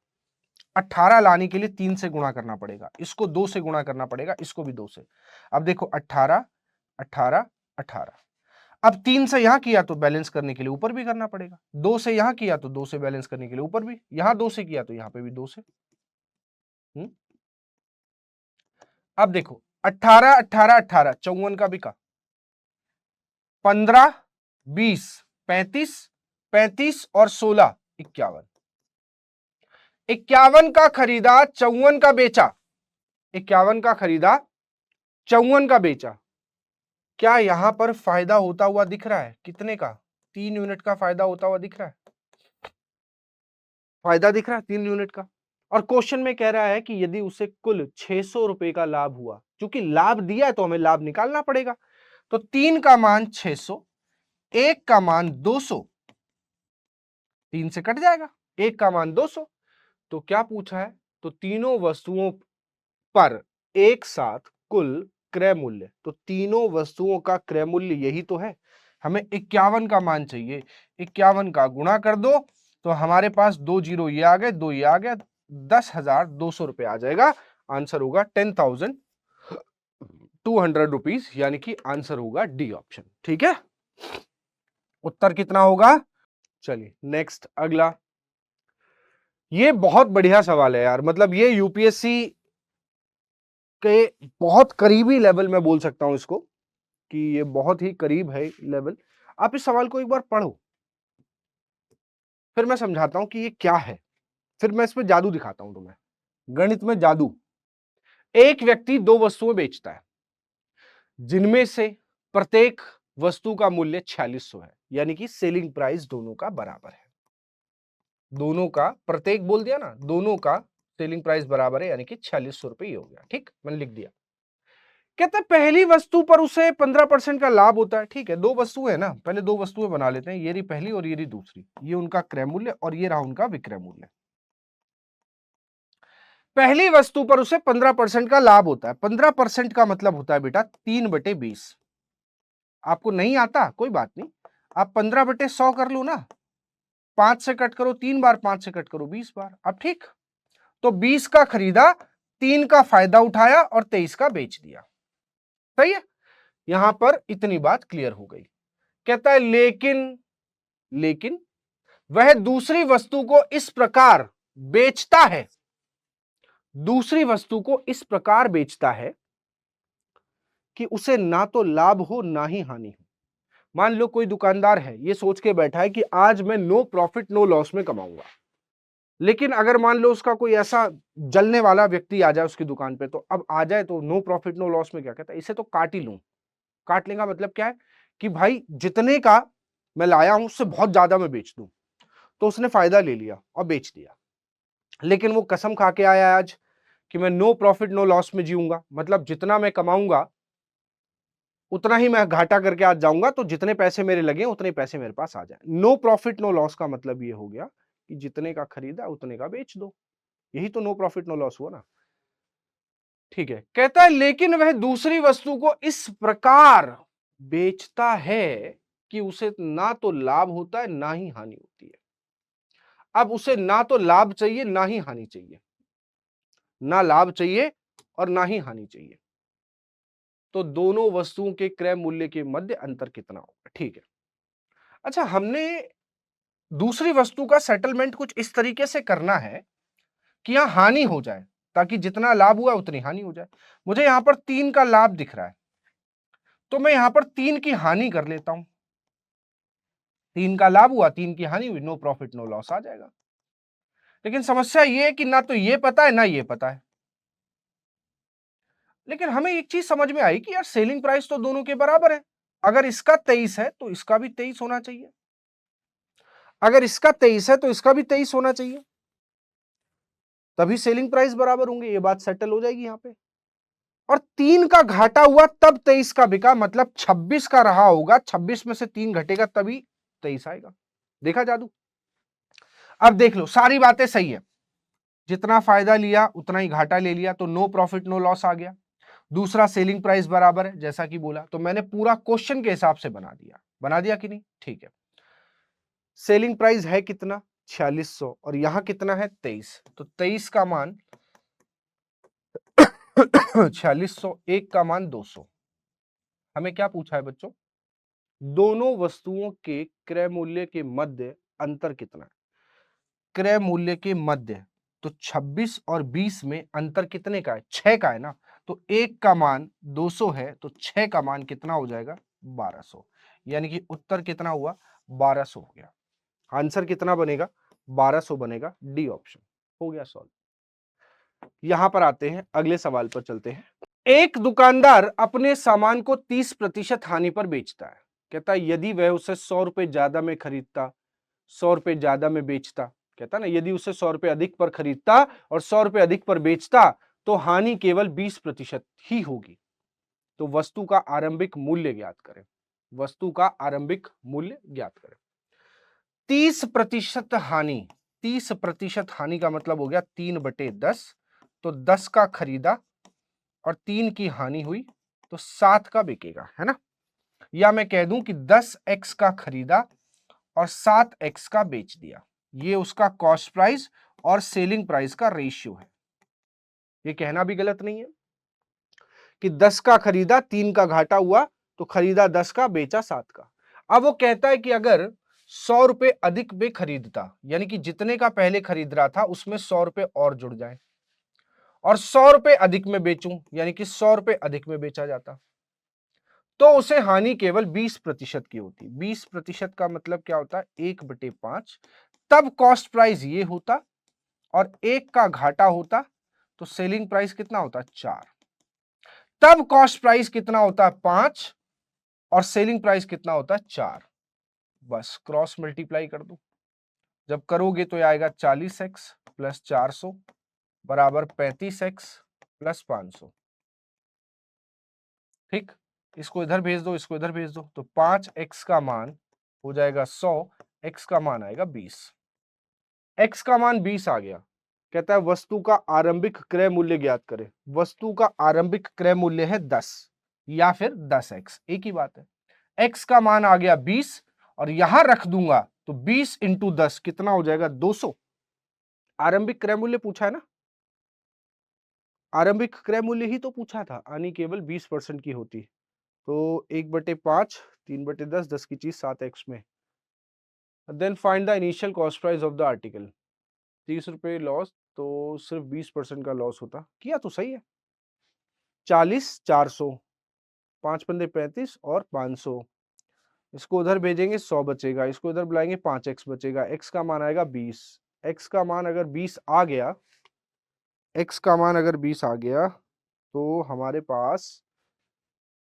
18 लाने के लिए 3 से गुणा करना पड़ेगा, इसको 2 से गुणा करना पड़ेगा, इसको भी 2 से। अब देखो 18 18 18। अब 3 से यहां किया तो बैलेंस करने के लिए ऊपर भी करना पड़ेगा, 2 से यहां किया तो 2 से बैलेंस करने के लिए ऊपर भी, यहां 2 से किया तो यहां पे भी 2 से। अब देखो 18 18 18 54 का बिका, 15 20 35 35 और 16 51। 51 का खरीदा 54 का बेचा, 51 का खरीदा 54 का बेचा। क्या यहां पर फायदा होता हुआ दिख रहा है? कितने का? 3 यूनिट का फायदा होता हुआ दिख रहा है, फायदा दिख रहा है 3 यूनिट का। और क्वेश्चन में कह रहा है कि यदि उसे कुल 600 रुपए का लाभ हुआ, क्योंकि लाभ दिया है तो हमें लाभ निकालना पड़ेगा। तो 3 का मान 600, 1 का मान 200, 3 से कट जाएगा, 1 का मान 200। तो क्या पूछा है? तो तीनों वस्तुओं पर एक साथ कुल क्रय मूल्य, तो तीनों वस्तुओं का क्रय मूल्य यही तो है। हमें 51 का मान चाहिए, 51 का गुणा कर दो तो हमारे पास 2 जीरो ये आ गए, 2 ये आ गया, 10,200 रुपए आ जाएगा। आंसर होगा 10,200 रुपीज, यानी कि आंसर होगा डी ऑप्शन। ठीक है, उत्तर कितना होगा? चलिए नेक्स्ट, अगला। ये बहुत बढ़िया सवाल है यार, मतलब ये यूपीएससी के बहुत करीबी लेवल में बोल सकता हूं इसको, कि ये बहुत ही करीब है लेवल। आप इस सवाल को एक बार पढ़ो, फिर मैं समझाता हूं कि ये क्या है, फिर मैं इसमें जादू दिखाता हूं तुम्हें, गणित में जादू। एक व्यक्ति दो वस्तुएं बेचता है, जिनमें से प्रत्येक वस्तु का मूल्य 4600 है, यानी कि सेलिंग प्राइस दोनों का बराबर है। दोनों का, प्रत्येक बोल दिया ना, दोनों का सेलिंग प्राइस बराबर है, यानी कि 4600 रुपए हो गया। ठीक, मैंने लिख दिया। कहते हैं पहली वस्तु पर उसे 15% का लाभ होता है। ठीक है, दो वस्तुएं है ना, पहले दो वस्तुएं बना लेते हैं, ये रही पहली और ये रही दूसरी, ये उनका क्रय मूल्य और ये रहा उनका विक्रय मूल्य। पहली वस्तु पर उसे 15% का लाभ होता है। 15% का मतलब होता है बेटा 3/20। आपको नहीं आता कोई बात नहीं, आप 15/100 कर लो ना, 5 से कट करो 3 बार, 5 से कट करो 20 बार। अब ठीक, तो 20 का खरीदा, 3 का फायदा उठाया और 23 का बेच दिया। सही है, यहां पर इतनी बात क्लियर हो गई। कहता है लेकिन वह दूसरी वस्तु को इस प्रकार बेचता है, दूसरी वस्तु को इस प्रकार बेचता है कि उसे ना तो लाभ हो ना ही हानि हो। मान लो कोई दुकानदार है, ये सोच के बैठा है कि आज मैं नो प्रॉफिट नो लॉस में कमाऊंगा, लेकिन अगर मान लो उसका कोई ऐसा जलने वाला व्यक्ति आ जाए उसकी दुकान पे, तो अब आ जाए तो नो प्रॉफिट नो लॉस में क्या कहता है, इसे तो काट ही लूं। काट लेगा मतलब क्या है कि भाई जितने का मैं लाया हूं उससे बहुत ज्यादा मैं बेच दूं। तो उसने फायदा ले लिया और बेच दिया, लेकिन वो कसम खा के आया आज कि मैं नो प्रॉफिट नो लॉस में जीऊंगा, मतलब जितना मैं कमाऊंगा उतना ही मैं घाटा करके आज जाऊंगा, तो जितने पैसे मेरे लगे उतने पैसे मेरे पास आ जाए। नो प्रॉफिट नो लॉस का मतलब ये हो गया कि जितने का खरीदा उतने का बेच दो, यही तो नो प्रॉफिट नो लॉस हुआ ना। ठीक है, कहता है लेकिन वह दूसरी वस्तु को इस प्रकार बेचता है कि उसे ना तो लाभ होता है ना ही हानि होती है। अब उसे ना तो लाभ चाहिए ना ही हानि चाहिए, ना लाभ चाहिए और ना ही हानि चाहिए, तो दोनों वस्तुओं के क्रय मूल्य के मध्य अंतर कितना होगा? ठीक है, अच्छा हमने दूसरी वस्तु का सेटलमेंट कुछ इस तरीके से करना है कि यहां हानि हो जाए, ताकि जितना लाभ हुआ उतनी हानि हो जाए। मुझे यहां पर 3 का लाभ दिख रहा है, तो मैं यहां पर 3 की हानि कर लेता हूं। 3 का लाभ हुआ, 3 की हानि हुई, नो प्रॉफिट नो लॉस आ जाएगा। लेकिन समस्या ये है कि ना तो ये पता है ना ये पता है। लेकिन हमें एक चीज समझ में आई कि यार सेलिंग प्राइस तो दोनों के बराबर है, अगर इसका 23 है तो इसका भी 23 होना चाहिए। अगर इसका 23 है तो इसका भी 23 होना चाहिए, तभी सेलिंग प्राइस बराबर होंगे। ये बात सेटल हो जाएगी यहां पे। और 3 का घाटा हुआ तब 23 का बिका, मतलब 26 का रहा होगा, 26 में से 3 घटेगा तभी 23 आएगा। देखा जादू? अब देख लो, सारी बातें सही है, जितना फायदा लिया उतना ही घाटा ले लिया, तो नो प्रॉफिट नो लॉस आ गया। दूसरा, सेलिंग प्राइस बराबर है जैसा कि बोला, तो मैंने पूरा क्वेश्चन के हिसाब से बना दिया कि नहीं? ठीक है। सेलिंग प्राइस है कितना? 4600, और यहां कितना है? 23। तो 23 का मान 4600, एक का मान 200। हमें क्या पूछा है बच्चों? दोनों वस्तुओं के क्रय मूल्य के मध्य अंतर कितना है? क्रय मूल्य के मध्य, तो 26 और 20 में अंतर कितने का है? 6 का है ना। तो एक का मान 200 है, तो 6 का मान कितना हो जाएगा? 1200। यानी कि उत्तर कितना हुआ? 1200 हो गया। आंसर कितना बनेगा? 1200 बनेगा। डी ऑप्शन हो गया सॉल्व। यहां पर आते हैं, अगले सवाल पर चलते हैं। एक दुकानदार अपने सामान को 30% हानि पर बेचता है। कहता है यदि वह उसे 100 रुपए ज्यादा में खरीदता, 100 रुपए ज्यादा में बेचता, कहता ना यदि उसे 100 रुपए अधिक पर खरीदता और 100 रुपए अधिक पर बेचता तो हानि केवल 20% ही होगी। तो वस्तु का आरंभिक मूल्य ज्ञात करें। वस्तु का आरंभिक मूल्य ज्ञात करें। 30% हानि, 30% हानि का मतलब हो गया 3/10। तो 10 का खरीदा और 3 की हानि हुई, तो 7 का बिकेगा, है ना? या मैं कह दूं कि 10x का खरीदा और 7x का बेच दिया। ये उसका कॉस्ट प्राइस और सेलिंग प्राइस का रेशियो है। ये कहना भी गलत नहीं है कि 10 का खरीदा, 3 का घाटा हुआ, तो खरीदा 10 का, बेचा 7 का। अब वो कहता है कि अगर 100 रुपए अधिक में खरीदता, यानी कि जितने का पहले खरीद रहा था उसमें 100 रुपए और जुड़ जाए, और 100 रुपए अधिक में बेचूं, यानी कि 100 रुपए अधिक में बेचा जाता, तो उसे हानि केवल 20% की होती। 20% का मतलब क्या होता है? 1/5। तब कॉस्ट प्राइस ये होता और 1 का घाटा होता, तो सेलिंग प्राइस कितना होता? 4। तब कॉस्ट प्राइस कितना होता? 5, और सेलिंग प्राइस कितना होता? 4। बस क्रॉस मल्टीप्लाई कर दो। जब करोगे तो ये आएगा 40x प्लस 400 बराबर 35x प्लस 500। ठीक, इसको इधर भेज दो, इसको इधर भेज दो, तो 5x का मान हो जाएगा 100, x का मान आएगा 20। x का मान 20 आ गया। कहता है वस्तु का आरंभिक क्रय मूल्य ज्ञात करें। वस्तु का आरंभिक क्रय मूल्य है 10 या फिर 10x, एक ही बात है। x का मान आ गया 20 और यहां रख दूंगा, तो 20 इंटू 10 कितना हो जाएगा? 200। आरंभिक क्रय मूल्य पूछा है ना, आरंभिक क्रय मूल्य ही तो पूछा था। हानि केवल 20% की होती, तो 1/5, 3/10, 10 की चीज 7x में। Then find the initial cost price of the article. 30 रुपए लॉस, तो सिर्फ 20% का लॉस होता। किया तो सही है। 40, 400, 5 पंदे 35 और 500। इसको उधर भेजेंगे 100 बचेगा, इसको इधर बुलाएंगे 5x बचेगा। x का मान आएगा 20। x का मान अगर 20 आ गया, x का मान अगर 20 आ गया, तो हमारे पास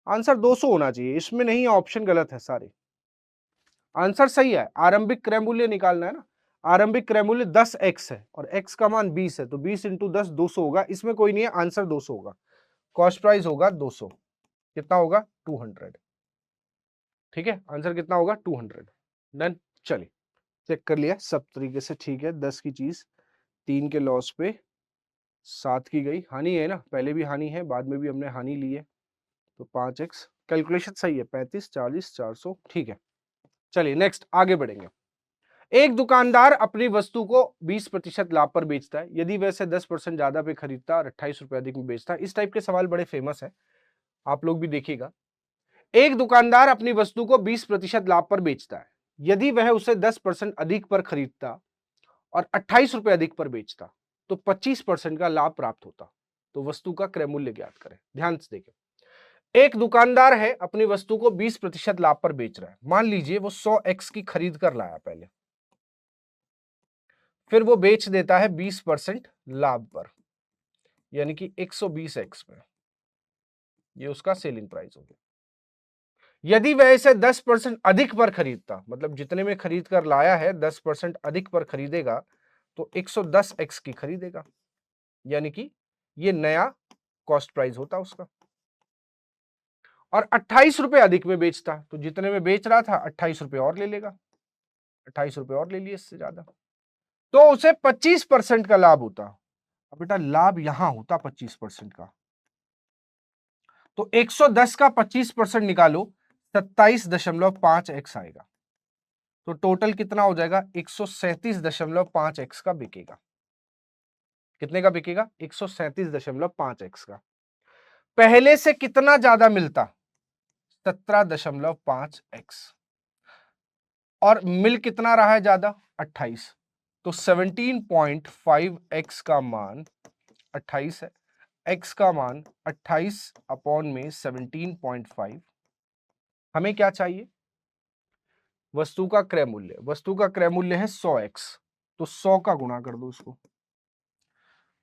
आंसर 200 होना चाहिए। इसमें नहीं, ऑप्शन गलत है सारे। आंसर सही है, आरंभिक क्रय मूल्य निकालना है ना। आरंभिक क्रय मूल्य 10x है और x का मान 20 है, तो 20 इंटू 10 200 होगा। इसमें कोई नहीं है, आंसर 200 होगा। कॉस्ट प्राइस होगा 200। कितना होगा? 200। ठीक है, आंसर कितना होगा? 200। डन। चलिए चेक कर लिया, सब तरीके से ठीक है। 10 की चीज 3 के लॉस पे 7 की गई। हानि है ना, पहले भी हानि है, बाद में भी हमने हानि ली है, तो 5x। कैलकुलेशन सही है, 35, 40, 400। ठीक है, चलिए नेक्स्ट आगे बढ़ेंगे। एक दुकानदार अपनी वस्तु को 20% लाभ पर बेचता है। यदि वह इसे 10% ज्यादा पे खरीदता और 28 रुपए अधिक में बेचता है। इस टाइप के सवाल बड़े फेमस है, आप लोग भी देखिएगा। एक दुकानदार अपनी वस्तु को 20% लाभ पर बेचता है। यदि वह उसे 10% अधिक पर खरीदता और 28 रुपए अधिक पर बेचता, तो 25% का लाभ प्राप्त होता। तो वस्तु का क्रय मूल्य ज्ञात करें। ध्यान से देखें, एक दुकानदार है, अपनी वस्तु को 20% लाभ पर बेच रहा है। मान लीजिए वो 100x की खरीद कर लाया पहले, फिर वो बेच देता है 20% लाभ पर, यानी कि 120x में। ये उसका सेलिंग प्राइस हो गया। यदि वह इसे 10% अधिक पर खरीदता, मतलब जितने में खरीद कर लाया है 10% अधिक पर खरीदेगा तो 110x की खरीदेगा, यानी कि ये नया कॉस्ट प्राइस होता उसका। और 28 रुपए अधिक में बेचता, तो जितने में बेच रहा था 28 रुपए और ले लेगा, 28 रुपए और ले लिए इससे ज्यादा, तो उसे 25% का लाभ होता। अब बेटा लाभ यहां होता 25% का, तो 110 का 25% निकालो, 27.5x आएगा, तो टोटल कितना हो जाएगा 137.5x का बिकेगा। कितने का बिकेगा 137.5x का। पहले से कितना ज्यादा मिलता 17.5x, और मिल कितना रहा है ज्यादा 28, तो 17.5x का मान 28 है, x का मान 28 अपॉन में 17.5। हमें क्या चाहिए वस्तु का क्रय मूल्य, वस्तु का क्रय मूल्य है 100x, तो 100 का गुणा कर दो इसको,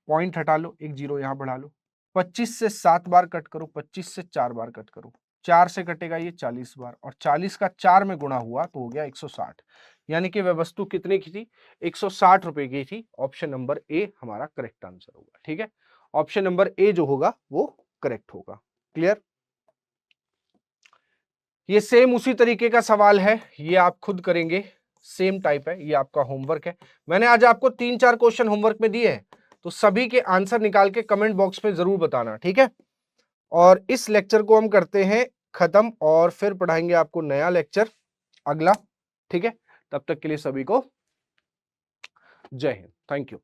पॉइंट हटा लो, एक जीरो यहां बढ़ा लो, 25 से 7 बार कट करो, 25 से 4 बार कट करो, 4 से कटेगा ये 40 बार, और 40 का 4 में गुणा हुआ तो हो गया 160, यानी कि वह वस्तु कितने की थी 160 रुपए की थी। ऑप्शन नंबर ए हमारा करेक्ट आंसर होगा। ठीक है, ऑप्शन नंबर ए जो होगा वो करेक्ट होगा। क्लियर? ये सेम उसी तरीके का सवाल है, ये आप खुद करेंगे, सेम टाइप है, ये आपका होमवर्क है। मैंने आज आपको 3-4 क्वेश्चन होमवर्क में दिए हैं, तो सभी के आंसर निकाल के कमेंट बॉक्स में जरूर बताना। ठीक है, और इस लेक्चर को हम करते हैं खत्म, और फिर पढ़ाएंगे आपको नया लेक्चर अगला। ठीक है, तब तक के लिए सभी को जय हिंद, थैंक यू।